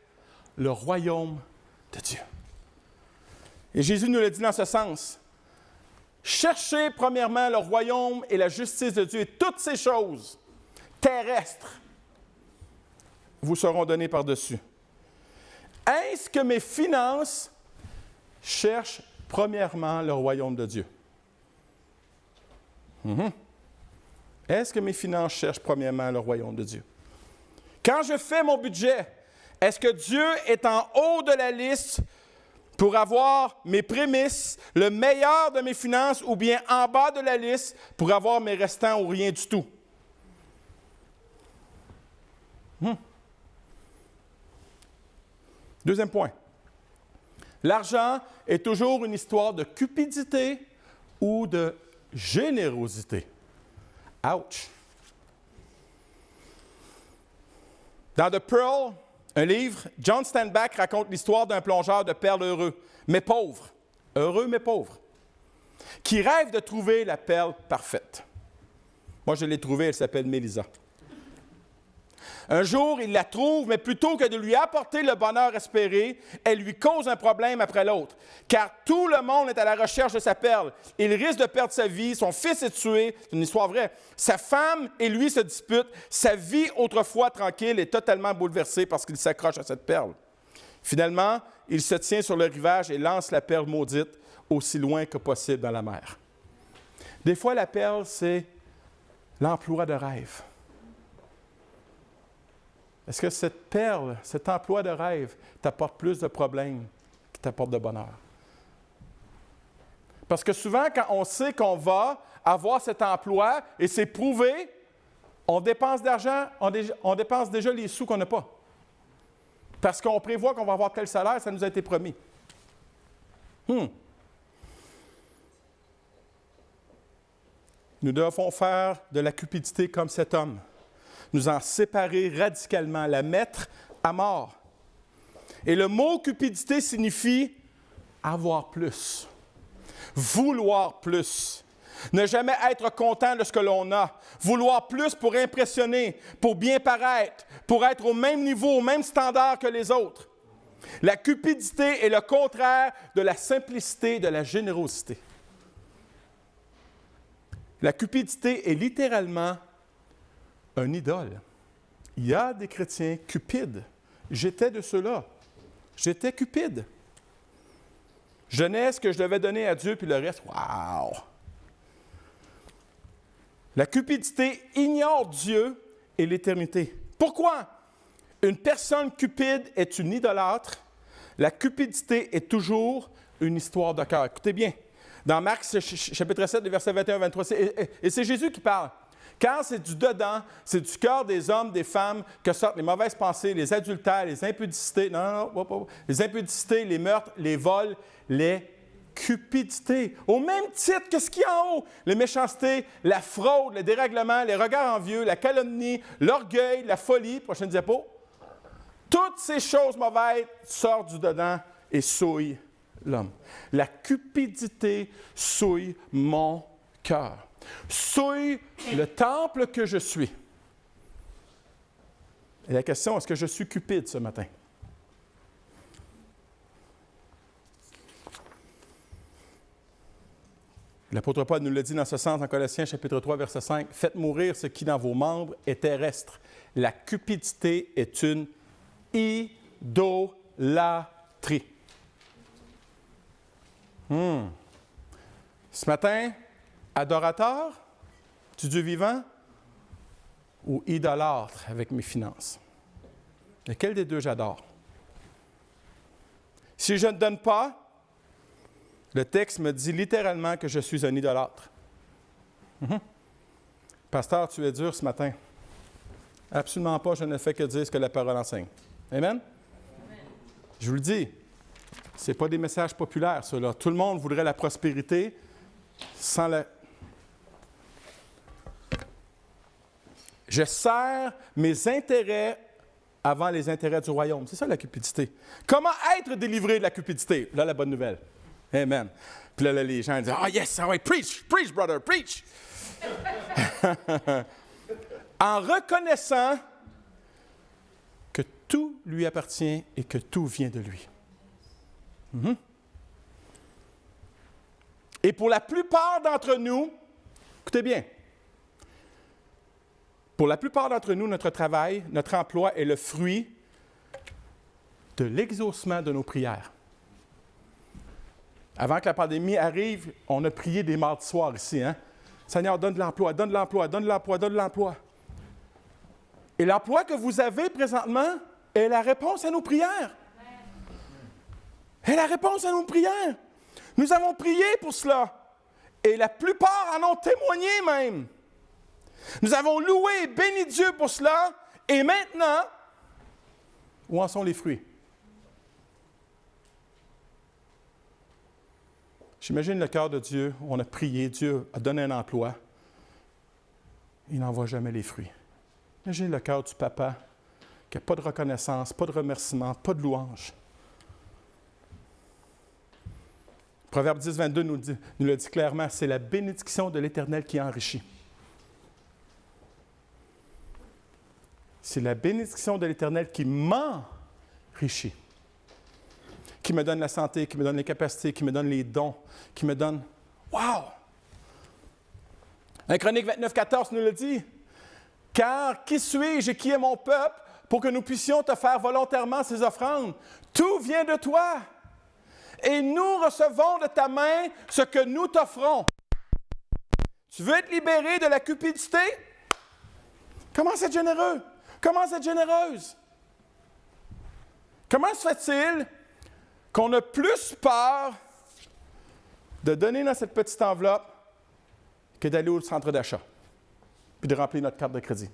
le royaume de Dieu. Et Jésus nous l'a dit dans ce sens. Cherchez premièrement le royaume et la justice de Dieu, et toutes ces choses terrestres vous seront données par-dessus. Est-ce que mes finances cherchent premièrement le royaume de Dieu? Est-ce que mes finances cherchent premièrement le royaume de Dieu? Quand je fais mon budget, est-ce que Dieu est en haut de la liste pour avoir mes prémices, le meilleur de mes finances, ou bien en bas de la liste pour avoir mes restants ou rien du tout? Deuxième point. L'argent est toujours une histoire de cupidité ou de générosité. Ouch! Dans The Pearl, un livre, John Steinbeck raconte l'histoire d'un plongeur de perles heureux mais pauvre, qui rêve de trouver la perle parfaite. Moi, je l'ai trouvée, elle s'appelle Mélisa. Un jour, il la trouve, mais plutôt que de lui apporter le bonheur espéré, elle lui cause un problème après l'autre. Car tout le monde est à la recherche de sa perle. Il risque de perdre sa vie, son fils est tué, c'est une histoire vraie. Sa femme et lui se disputent. Sa vie, autrefois tranquille, est totalement bouleversée parce qu'il s'accroche à cette perle. Finalement, il se tient sur le rivage et lance la perle maudite aussi loin que possible dans la mer. Des fois, la perle, c'est l'emploi de rêve. Est-ce que cette perle, cet emploi de rêve, t'apporte plus de problèmes qu'il t'apporte de bonheur? Parce que souvent, quand on sait qu'on va avoir cet emploi et c'est prouvé, on dépense d'argent, on dépense déjà les sous qu'on n'a pas. Parce qu'on prévoit qu'on va avoir tel salaire, ça nous a été promis. Nous devons faire de la cupidité comme cet homme. Nous en séparer radicalement, la mettre à mort. Et le mot cupidité signifie avoir plus, vouloir plus, ne jamais être content de ce que l'on a, vouloir plus pour impressionner, pour bien paraître, pour être au même niveau, au même standard que les autres. La cupidité est le contraire de la simplicité et de la générosité. La cupidité est littéralement un idole. Il y a des chrétiens cupides. J'étais de ceux-là. J'étais cupide. Je donnais ce que je devais donner à Dieu, puis le reste, wow! La cupidité ignore Dieu et l'éternité. Pourquoi? Une personne cupide est une idolâtre. La cupidité est toujours une histoire de cœur. Écoutez bien, dans Marc chapitre 7, versets 21-23, et c'est Jésus qui parle. Car c'est du dedans, c'est du cœur des hommes, des femmes, que sortent les mauvaises pensées, les adultères, les impudicités, les impudicités, les meurtres, les vols, les cupidités. Au même titre que ce qui est en haut, les méchancetés, la fraude, le dérèglement, les regards envieux, la calomnie, l'orgueil, la folie, prochaine diapo. Toutes ces choses mauvaises sortent du dedans et souillent l'homme. La cupidité souille mon cœur. Souille le temple que je suis. Et la question, est-ce que je suis cupide ce matin? L'apôtre Paul nous le dit dans ce sens, dans Colossiens chapitre 3, verset 5. « Faites mourir ce qui dans vos membres est terrestre. La cupidité est une idolâtrie. » Ce matin, adorateur du Dieu vivant ou idolâtre avec mes finances? Lequel des deux j'adore? Si je ne donne pas, le texte me dit littéralement que je suis un idolâtre. Pasteur, tu es dur ce matin. Absolument pas, je ne fais que dire ce que la parole enseigne. Amen? Amen. Je vous le dis, ce n'est pas des messages populaires, ceux-là. Tout le monde voudrait la prospérité sans la... Je sers mes intérêts avant les intérêts du royaume. C'est ça la cupidité. Comment être délivré de la cupidité? Là, la bonne nouvelle. Amen. Puis là, les gens disent, « Ah yes, all right, preach, preach, brother, preach! » En reconnaissant que tout lui appartient et que tout vient de lui. Et pour la plupart d'entre nous, écoutez bien, pour la plupart d'entre nous, notre travail, notre emploi est le fruit de l'exaucement de nos prières. Avant que la pandémie arrive, on a prié des mardis soirs ici. Hein? Seigneur, donne de l'emploi, donne de l'emploi, donne de l'emploi, donne de l'emploi. Et l'emploi que vous avez présentement est la réponse à nos prières. Est la réponse à nos prières. Nous avons prié pour cela. Et la plupart en ont témoigné même. Nous avons loué et béni Dieu pour cela. Et maintenant, où en sont les fruits? J'imagine le cœur de Dieu, on a prié, Dieu a donné un emploi. Il n'en voit jamais les fruits. Imaginez le cœur du papa qui n'a pas de reconnaissance, pas de remerciement, pas de louange. Proverbe 10, 22 nous le dit clairement, c'est la bénédiction de l'Éternel qui enrichit. C'est la bénédiction de l'Éternel qui m'enrichit. Qui me donne la santé, qui me donne les capacités, qui me donne les dons, qui me donne... Wow! La Chronique 29, 14 nous le dit. « Car qui suis-je et qui est mon peuple pour que nous puissions te faire volontairement ces offrandes? Tout vient de toi. Et nous recevons de ta main ce que nous t'offrons. » Tu veux être libéré de la cupidité? Commence à être généreux. Commence à être généreuse. Comment se fait-il qu'on a plus peur de donner dans cette petite enveloppe que d'aller au centre d'achat puis de remplir notre carte de crédit?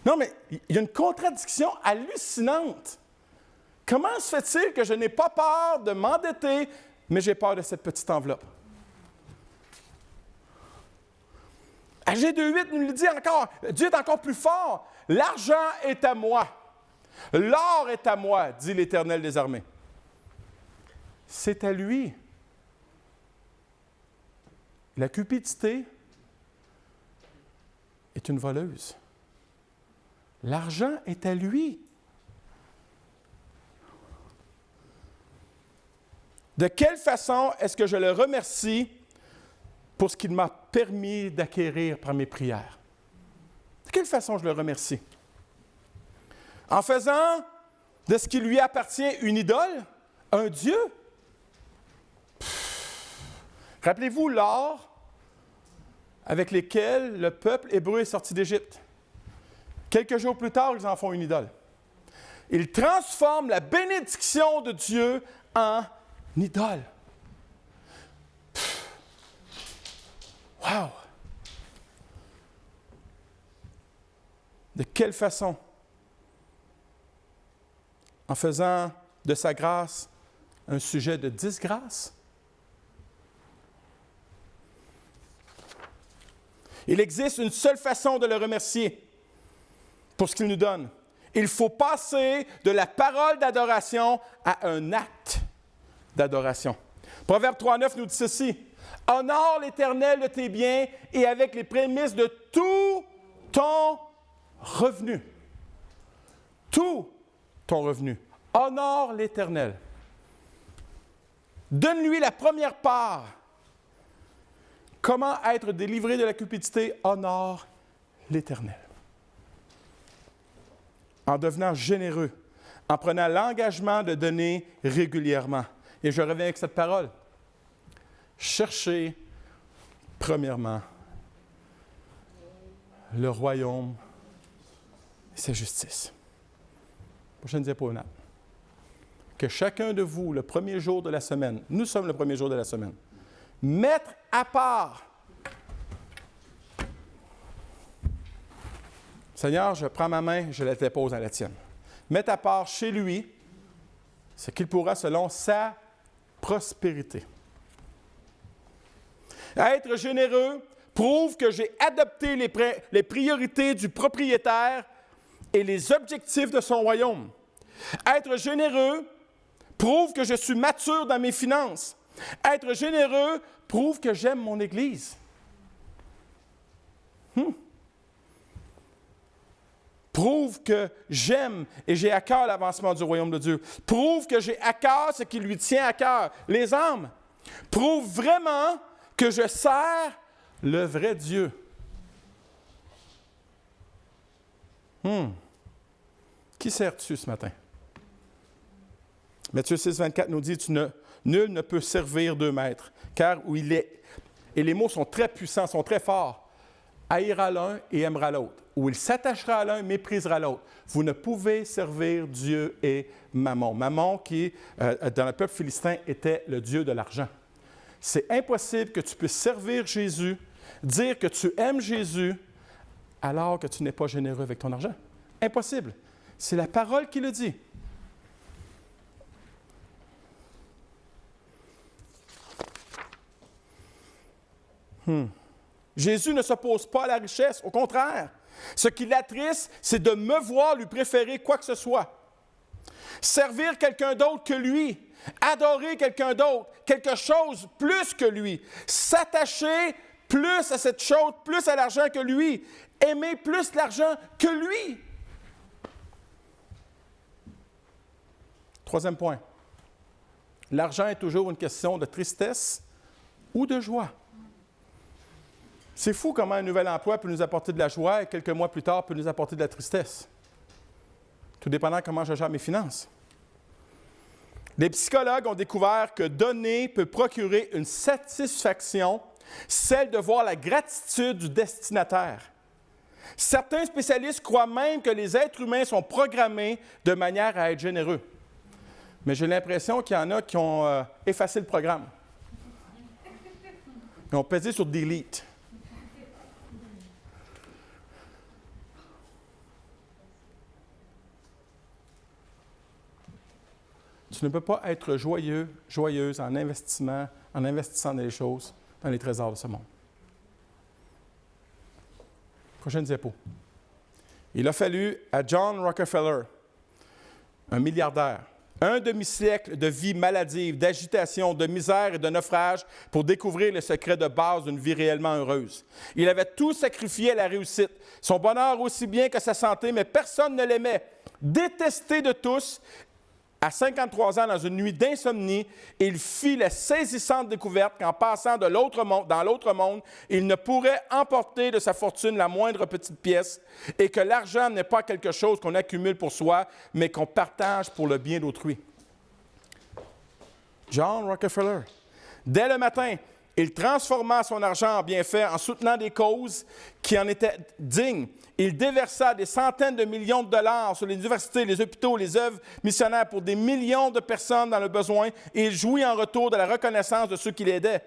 Non, mais il y a une contradiction hallucinante. Comment se fait-il que je n'ai pas peur de m'endetter, mais j'ai peur de cette petite enveloppe? Agé 2.8 nous le dit encore. Dieu est encore plus fort. L'argent est à moi. L'or est à moi, dit l'Éternel des armées. C'est à lui. La cupidité est une voleuse. L'argent est à lui. De quelle façon est-ce que je le remercie pour ce qu'il m'a permis d'acquérir par mes prières? De quelle façon je le remercie? En faisant de ce qui lui appartient une idole, un Dieu? Rappelez-vous l'or avec lequel le peuple hébreu est sorti d'Égypte. Quelques jours plus tard, ils en font une idole. Ils transforment la bénédiction de Dieu en idole. Wow! De quelle façon? En faisant de sa grâce un sujet de disgrâce? Il existe une seule façon de le remercier pour ce qu'il nous donne. Il faut passer de la parole d'adoration à un acte d'adoration. Proverbe 3.9 nous dit ceci. « Honore l'Éternel de tes biens et avec les prémices de tout ton revenu. » Tout ton revenu. Honore l'Éternel. Donne-lui la première part. Comment être délivré de la cupidité? Honore l'Éternel. En devenant généreux, en prenant l'engagement de donner régulièrement. Et je reviens avec cette parole. Cherchez, premièrement, le royaume et sa justice. Prochaine diapo, que chacun de vous, le premier jour de la semaine, nous sommes le premier jour de la semaine, mettre à part. Seigneur, je prends ma main, je la dépose à la tienne. Mettre à part chez lui ce qu'il pourra selon sa prospérité. Être généreux prouve que j'ai adopté les priorités du propriétaire et les objectifs de son royaume. Être généreux prouve que je suis mature dans mes finances. Être généreux prouve que j'aime mon Église. Prouve que j'aime et j'ai à cœur l'avancement du royaume de Dieu. Prouve que j'ai à cœur ce qui lui tient à cœur, les âmes. Prouve vraiment que je sers le vrai Dieu. Qui sers-tu ce matin? Matthieu 6, 24 nous dit, nul ne peut servir deux maîtres, car où il est, et les mots sont très puissants, sont très forts, haïra l'un et aimera l'autre. Où il s'attachera à l'un, méprisera l'autre. Vous ne pouvez servir Dieu et Mammon. Mammon, qui, dans le peuple philistin, était le dieu de l'argent. C'est impossible que tu puisses servir Jésus, dire que tu aimes Jésus, alors que tu n'es pas généreux avec ton argent. Impossible. C'est la parole qui le dit. Jésus ne s'oppose pas à la richesse, au contraire. Ce qui l'attriste, c'est de me voir lui préférer quoi que ce soit. Servir quelqu'un d'autre que lui, adorer quelqu'un d'autre, quelque chose plus que lui, s'attacher plus à cette chose, plus à l'argent que lui, aimer plus l'argent que lui. Troisième point. L'argent est toujours une question de tristesse ou de joie. C'est fou comment un nouvel emploi peut nous apporter de la joie et quelques mois plus tard peut nous apporter de la tristesse. Tout dépendant comment je gère mes finances. Les psychologues ont découvert que donner peut procurer une satisfaction, celle de voir la gratitude du destinataire. Certains spécialistes croient même que les êtres humains sont programmés de manière à être généreux. Mais j'ai l'impression qu'il y en a qui ont effacé le programme. Ils ont pesé sur Delete. Tu ne peux pas être joyeux, joyeuse en investissant dans les choses, dans les trésors de ce monde. Prochaine diapo. Il a fallu à John Rockefeller, un milliardaire, un demi-siècle de vie maladive, d'agitation, de misère et de naufrage pour découvrir le secret de base d'une vie réellement heureuse. Il avait tout sacrifié à la réussite, son bonheur aussi bien que sa santé, mais personne ne l'aimait. Détesté de tous, à 53 ans, dans une nuit d'insomnie, il fit la saisissante découverte qu'en passant dans l'autre monde, il ne pourrait emporter de sa fortune la moindre petite pièce et que l'argent n'est pas quelque chose qu'on accumule pour soi, mais qu'on partage pour le bien d'autrui. John Rockefeller. Dès le matin, il transforma son argent en bienfaits en soutenant des causes qui en étaient dignes. Il déversa des centaines de millions de dollars sur les universités, les hôpitaux, les œuvres missionnaires pour des millions de personnes dans le besoin et il jouit en retour de la reconnaissance de ceux qui l'aidaient.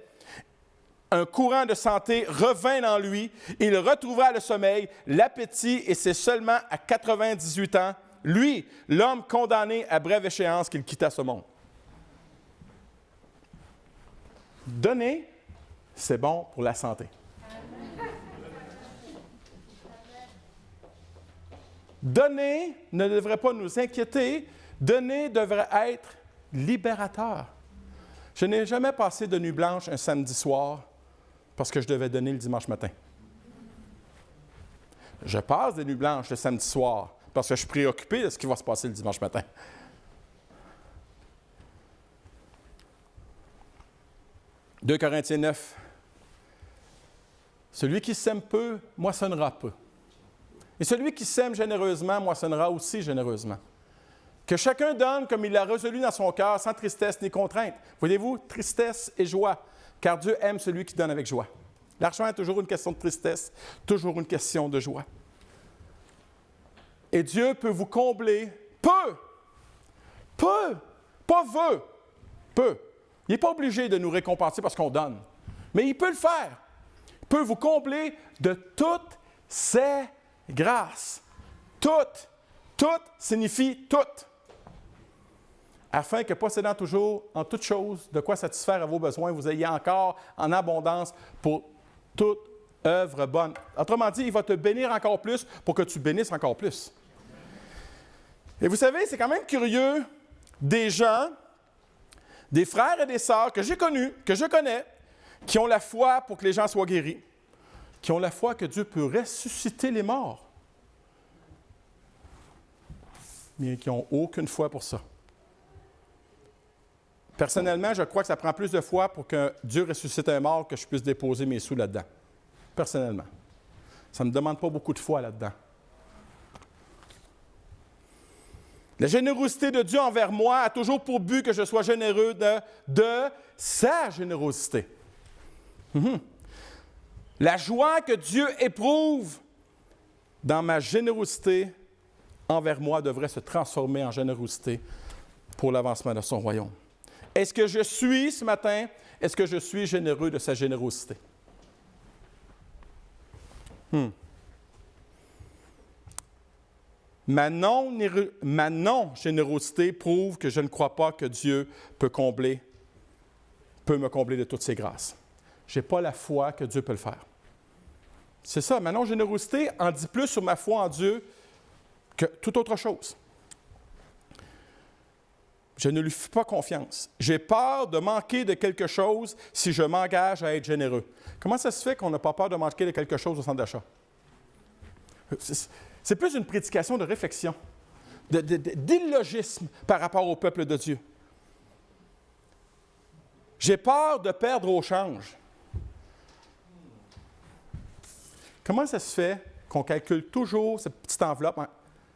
Un courant de santé revint en lui, il retrouva le sommeil, l'appétit et c'est seulement à 98 ans, lui, l'homme condamné à brève échéance, qu'il quitta ce monde. Donner, c'est bon pour la santé. Donner ne devrait pas nous inquiéter. Donner devrait être libérateur. Je n'ai jamais passé de nuit blanche un samedi soir parce que je devais donner le dimanche matin. Je passe des nuits blanches le samedi soir parce que je suis préoccupé de ce qui va se passer le dimanche matin. « 2 Corinthiens 9. Celui qui sème peu, moissonnera peu. Et celui qui sème généreusement, moissonnera aussi généreusement. Que chacun donne comme il l'a résolu dans son cœur, sans tristesse ni contrainte. Voyez-vous, tristesse et joie, car Dieu aime celui qui donne avec joie. L'argent est toujours une question de tristesse, toujours une question de joie. Et Dieu peut vous combler peu, pas veut, peu. Il n'est pas obligé de nous récompenser parce qu'on donne, mais il peut le faire. Il peut vous combler de toutes ses grâces. Toutes signifie toutes. Afin que possédant toujours en toutes choses de quoi satisfaire à vos besoins, vous ayez encore en abondance pour toute œuvre bonne. Autrement dit, il va te bénir encore plus pour que tu bénisses encore plus. Et vous savez, c'est quand même curieux, des gens, des frères et des sœurs que j'ai connus, que je connais, qui ont la foi pour que les gens soient guéris, qui ont la foi que Dieu peut ressusciter les morts, mais qui n'ont aucune foi pour ça. Personnellement, je crois que ça prend plus de foi pour que Dieu ressuscite un mort que je puisse déposer mes sous là-dedans. Personnellement. Ça ne me demande pas beaucoup de foi là-dedans. La générosité de Dieu envers moi a toujours pour but que je sois généreux de sa générosité. La joie que Dieu éprouve dans ma générosité envers moi devrait se transformer en générosité pour l'avancement de son royaume. Est-ce que je suis, ce matin, est-ce que je suis généreux de sa générosité? Ma non-générosité prouve que je ne crois pas que Dieu peut me combler de toutes ses grâces. Je n'ai pas la foi que Dieu peut le faire. C'est ça, ma non-générosité en dit plus sur ma foi en Dieu que toute autre chose. Je ne lui fais pas confiance. J'ai peur de manquer de quelque chose si je m'engage à être généreux. Comment ça se fait qu'on n'a pas peur de manquer de quelque chose au centre d'achat? C'est plus une prédication de réflexion, d'illogisme par rapport au peuple de Dieu. J'ai peur de perdre au change. Comment ça se fait qu'on calcule toujours cette petite enveloppe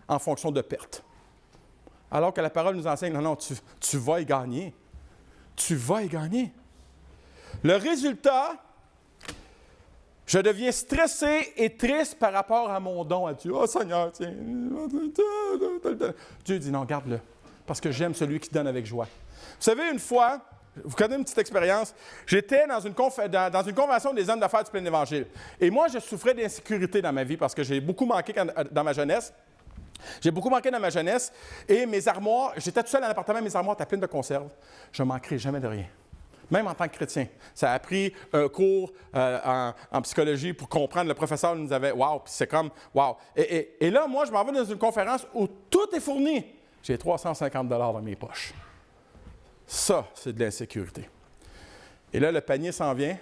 en fonction de pertes? Alors que la parole nous enseigne, non, tu vas y gagner. Tu vas y gagner. Le résultat, je deviens stressé et triste par rapport à mon don à Dieu. « Oh Seigneur, tiens. » Dieu dit, non, garde-le, parce que j'aime celui qui donne avec joie. Vous savez, une fois, vous connaissez une petite expérience, j'étais dans une convention des hommes d'affaires du plein évangile. Et moi, je souffrais d'insécurité dans ma vie parce que j'ai beaucoup manqué dans ma jeunesse. J'ai beaucoup manqué dans ma jeunesse et mes armoires, j'étais tout seul dans l'appartement, mes armoires étaient pleines de conserves. Je ne manquerai jamais de rien. Même en tant que chrétien. Ça a pris un cours en psychologie pour comprendre. Le professeur nous avait « wow », puis c'est comme « wow ». Et là, moi, je m'en vais dans une conférence où tout est fourni. J'ai 350 $ dans mes poches. Ça, c'est de l'insécurité. Et là, le panier s'en vient.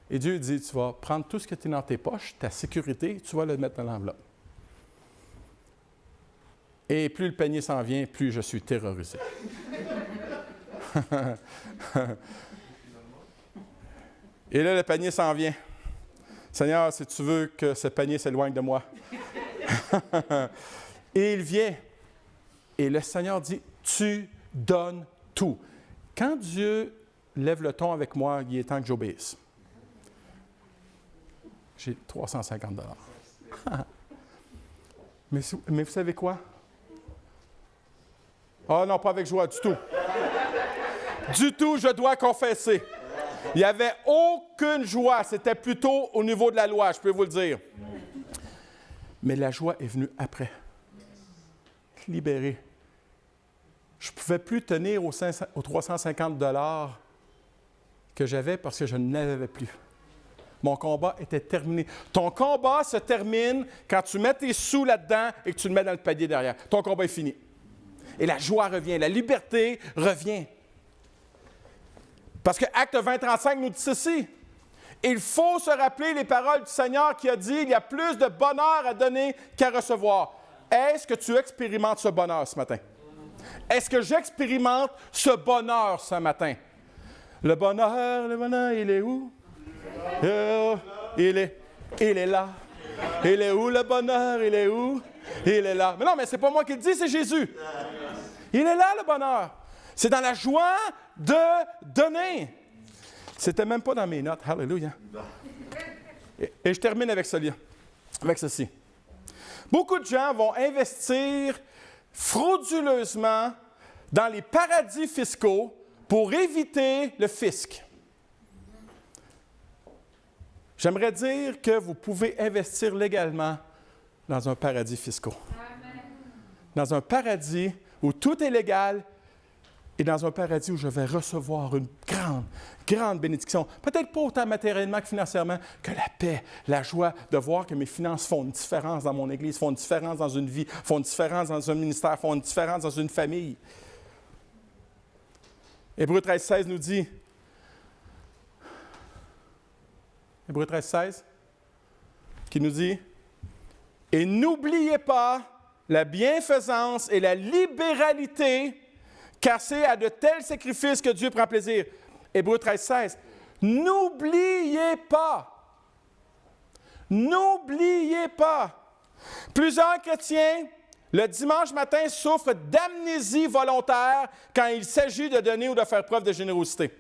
Et Dieu dit, tu vas prendre tout ce qui est dans tes poches, ta sécurité, tu vas le mettre dans l'enveloppe. Et plus le panier s'en vient, plus je suis terrorisé. Et là, le panier s'en vient. Seigneur, si tu veux que ce panier s'éloigne de moi. Et il vient. Et le Seigneur dit, tu donnes tout. Quand Dieu lève le ton avec moi, il est temps que j'obéisse. J'ai 350 $. Mais vous savez quoi? Oh non, pas avec joie du tout. Du tout, je dois confesser. Il n'y avait aucune joie. C'était plutôt au niveau de la loi, je peux vous le dire. Mais la joie est venue après. Libéré. Je ne pouvais plus tenir aux 350 $ que j'avais parce que je n'avais plus. Mon combat était terminé. Ton combat se termine quand tu mets tes sous là-dedans et que tu le mets dans le panier derrière. Ton combat est fini. Et la joie revient, la liberté revient. Parce que Acte 20-35 nous dit ceci. Il faut se rappeler les paroles du Seigneur qui a dit « Il y a plus de bonheur à donner qu'à recevoir ». Est-ce que tu expérimentes ce bonheur ce matin? Est-ce que j'expérimente ce bonheur ce matin? Le bonheur, il est où? Il est là. Il est où le bonheur? Il est où? Il est là. Mais non, mais c'est pas moi qui le dis, c'est Jésus. Il est là le bonheur. C'est dans la joie de donner. C'était même pas dans mes notes. Alléluia. Et je termine avec ceci. Beaucoup de gens vont investir frauduleusement dans les paradis fiscaux pour éviter le fisc. J'aimerais dire que vous pouvez investir légalement dans un paradis fiscal. Dans un paradis où tout est légal et dans un paradis où je vais recevoir une grande bénédiction. Peut-être pas autant matériellement que financièrement, que la paix, la joie de voir que mes finances font une différence dans mon Église, font une différence dans une vie, font une différence dans un ministère, font une différence dans une famille. Hébreux 13-16 nous dit, Hébreux 13-16, qui nous dit, « Et n'oubliez pas la bienfaisance et la libéralité, car c'est à de tels sacrifices que Dieu prend plaisir. » Hébreux 13-16, « N'oubliez pas. N'oubliez pas. » Plusieurs chrétiens, le dimanche matin, souffrent d'amnésie volontaire quand il s'agit de donner ou de faire preuve de générosité.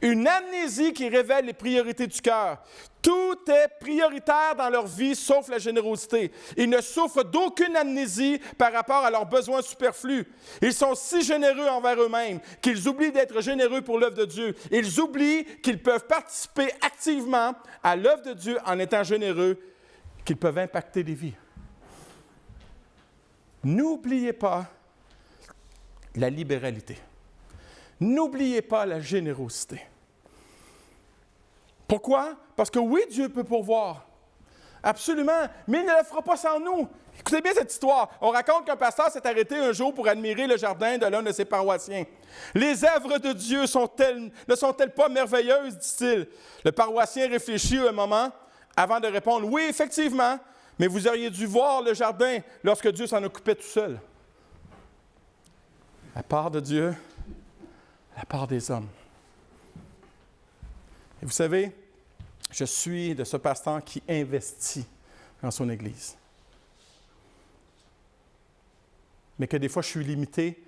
Une amnésie qui révèle les priorités du cœur. Tout est prioritaire dans leur vie, sauf la générosité. Ils ne souffrent d'aucune amnésie par rapport à leurs besoins superflus. Ils sont si généreux envers eux-mêmes qu'ils oublient d'être généreux pour l'œuvre de Dieu. Ils oublient qu'ils peuvent participer activement à l'œuvre de Dieu en étant généreux, qu'ils peuvent impacter des vies. N'oubliez pas la libéralité. N'oubliez pas la générosité. Pourquoi? Parce que oui, Dieu peut pourvoir. Absolument. Mais il ne le fera pas sans nous. Écoutez bien cette histoire. On raconte qu'un pasteur s'est arrêté un jour pour admirer le jardin de l'un de ses paroissiens. « Les œuvres de Dieu ne sont-elles pas merveilleuses? » dit-il. Le paroissien réfléchit un moment avant de répondre « Oui, effectivement, mais vous auriez dû voir le jardin lorsque Dieu s'en occupait tout seul. » La part de Dieu, la part des hommes. Et vous savez, je suis de ce pasteur qui investit dans son Église. Mais que des fois, je suis limité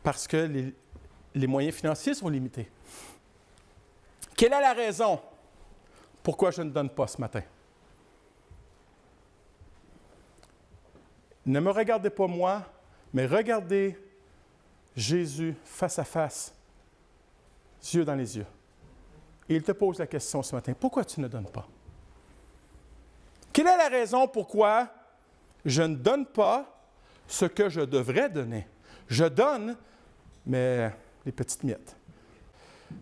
parce que les moyens financiers sont limités. Quelle est la raison pourquoi je ne donne pas ce matin? Ne me regardez pas moi, mais regardez Jésus face à face, yeux dans les yeux. Et il te pose la question ce matin, pourquoi tu ne donnes pas? Quelle est la raison pourquoi je ne donne pas ce que je devrais donner. Je donne, mais les petites miettes.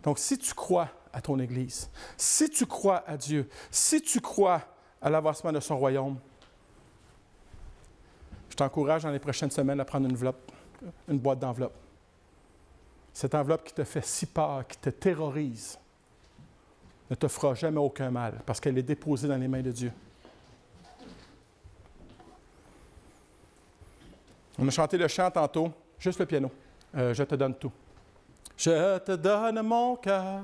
Donc, si tu crois à ton Église, si tu crois à Dieu, si tu crois à l'avancement de son royaume, je t'encourage dans les prochaines semaines à prendre une boîte d'enveloppe. Cette enveloppe qui te fait si peur, qui te terrorise, ne te fera jamais aucun mal parce qu'elle est déposée dans les mains de Dieu. On a chanté le chant tantôt, juste le piano. Je te donne tout. Je te donne mon cœur,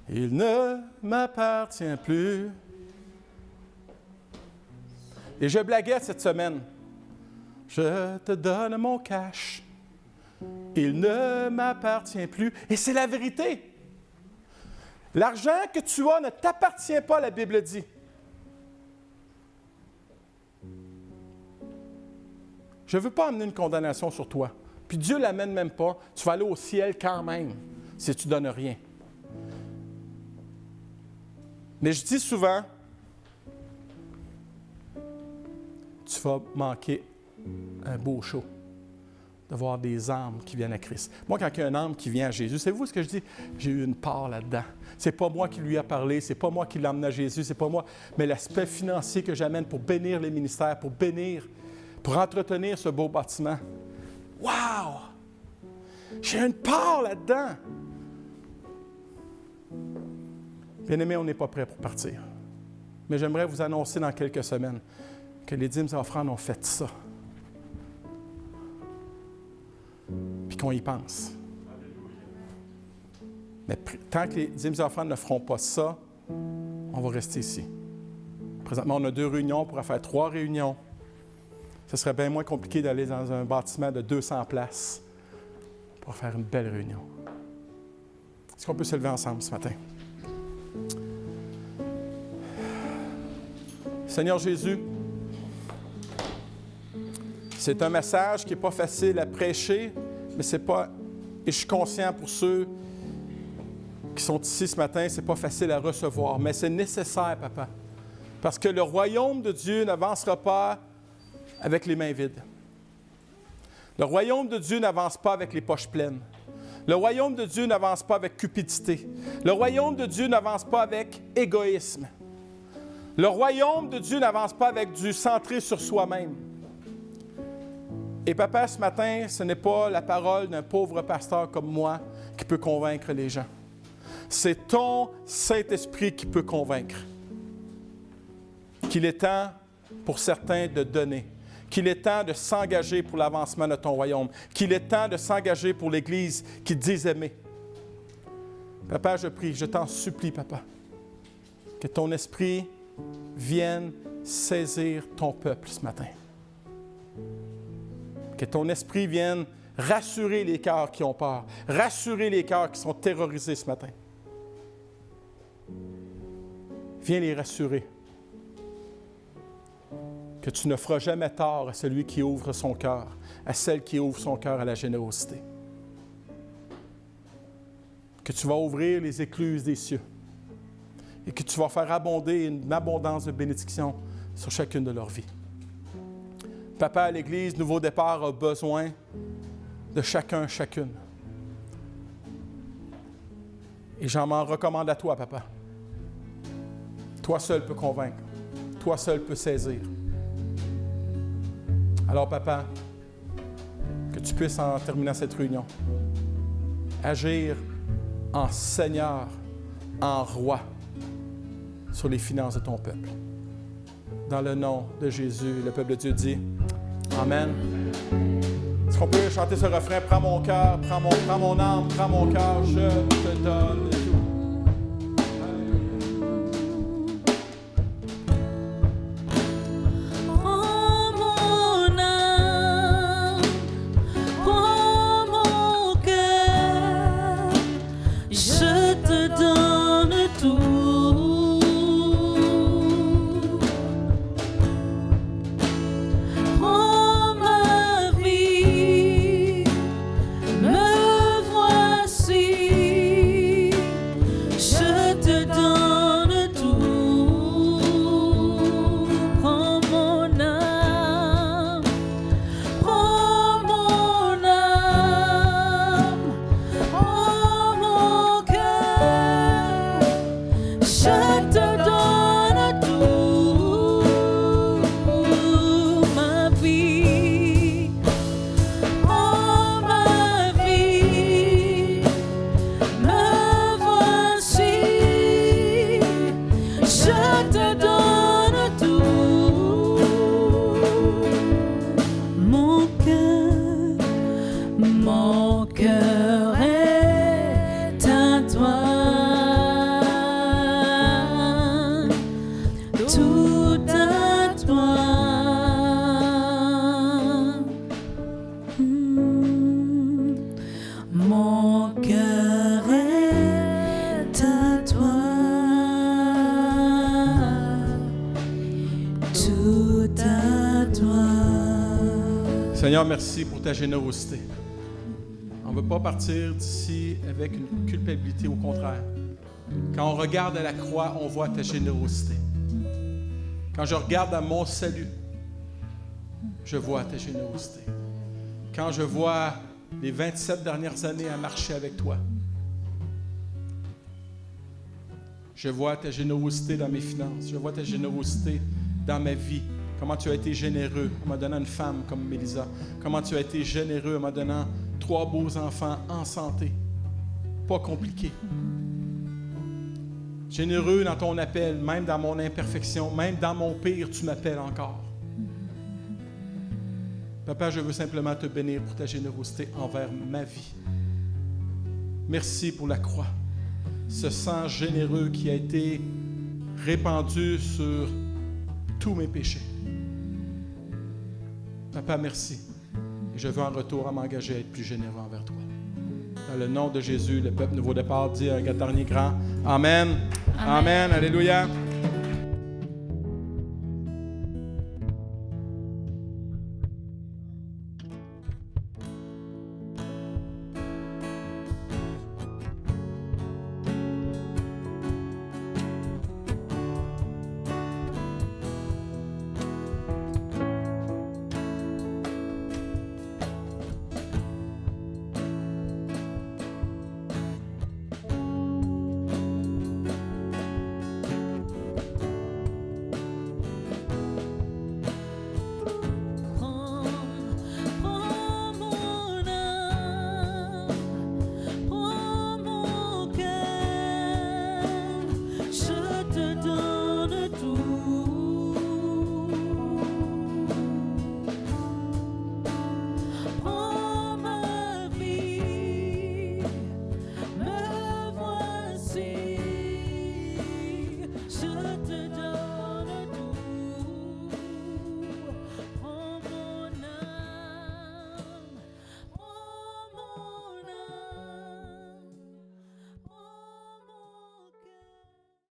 il ne m'appartient plus. Et je blaguais cette semaine. Je te donne mon cash, il ne m'appartient plus. Et c'est la vérité. L'argent que tu as ne t'appartient pas, la Bible dit. Je ne veux pas amener une condamnation sur toi. Puis Dieu ne l'amène même pas. Tu vas aller au ciel quand même si tu ne donnes rien. Mais je dis souvent, tu vas manquer un beau show de voir des âmes qui viennent à Christ. Moi, quand il y a une âme qui vient à Jésus, savez-vous ce que je dis? J'ai eu une part là-dedans. C'est pas moi qui lui a parlé, c'est pas moi qui l'ai emmené à Jésus, c'est pas moi, mais l'aspect financier que j'amène pour bénir les ministères, pour entretenir ce beau bâtiment. Wow! J'ai une part là-dedans. Bien-aimés, on n'est pas prêt pour partir. Mais j'aimerais vous annoncer dans quelques semaines que les dîmes et offrandes ont fait ça. Puis qu'on y pense. Mais tant que les dîmes et offrandes ne feront pas ça, on va rester ici. Présentement, on a 2 réunions, on pourra faire 3 réunions. Ce serait bien moins compliqué d'aller dans un bâtiment de 200 places pour faire une belle réunion. Est-ce qu'on peut se lever ensemble ce matin? Seigneur Jésus, c'est un message qui n'est pas facile à prêcher, mais c'est pas, et je suis conscient pour ceux qui sont ici ce matin, c'est pas facile à recevoir, mais c'est nécessaire, Papa, parce que le royaume de Dieu n'avancera pas avec les mains vides. Le royaume de Dieu n'avance pas avec les poches pleines. Le royaume de Dieu n'avance pas avec cupidité. Le royaume de Dieu n'avance pas avec égoïsme. Le royaume de Dieu n'avance pas avec du centré sur soi-même. Et Papa, ce matin, ce n'est pas la parole d'un pauvre pasteur comme moi qui peut convaincre les gens. C'est ton Saint-Esprit qui peut convaincre. Qu'il est temps pour certains de donner. Qu'il est temps de s'engager pour l'avancement de ton royaume. Qu'il est temps de s'engager pour l'Église qui dit aimer. Papa, je prie, je t'en supplie, Papa, que ton esprit vienne saisir ton peuple ce matin. Que ton esprit vienne rassurer les cœurs qui ont peur, rassurer les cœurs qui sont terrorisés ce matin. Viens les rassurer. Que tu ne feras jamais tort à celui qui ouvre son cœur, à celle qui ouvre son cœur à la générosité. Que tu vas ouvrir les écluses des cieux et que tu vas faire abonder une abondance de bénédictions sur chacune de leurs vies. Papa, l'Église Nouveau Départ a besoin de chacun, chacune. Et j'en m'en recommande à toi, Papa. Toi seul peux convaincre. Toi seul peux saisir. Alors, Papa, que tu puisses, en terminant cette réunion, agir en Seigneur, en Roi, sur les finances de ton peuple. Dans le nom de Jésus, le peuple de Dieu dit Amen. Est-ce qu'on peut chanter ce refrain? Prends mon cœur, prends mon âme, prends mon cœur, je te donne tout. Me voici. Seigneur, merci pour ta générosité. On ne veut pas partir d'ici avec une culpabilité, au contraire. Quand on regarde à la croix, on voit ta générosité. Quand je regarde à mon salut, je vois ta générosité. Quand je vois les 27 dernières années à marcher avec toi, je vois ta générosité dans mes finances. Je vois ta générosité dans ma vie. Comment tu as été généreux en me donnant une femme comme Mélisa. Comment tu as été généreux en me donnant 3 beaux enfants en santé. Pas compliqué. Généreux dans ton appel, même dans mon imperfection, même dans mon pire, tu m'appelles encore. Papa, je veux simplement te bénir pour ta générosité envers ma vie. Merci pour la croix. Ce sang généreux qui a été répandu sur tous mes péchés. Papa, merci. Et je veux en retour à m'engager à être plus généreux envers toi. Dans le nom de Jésus, le peuple Nouveau Départ dit un dernier grand Amen. Amen. Amen. Alléluia.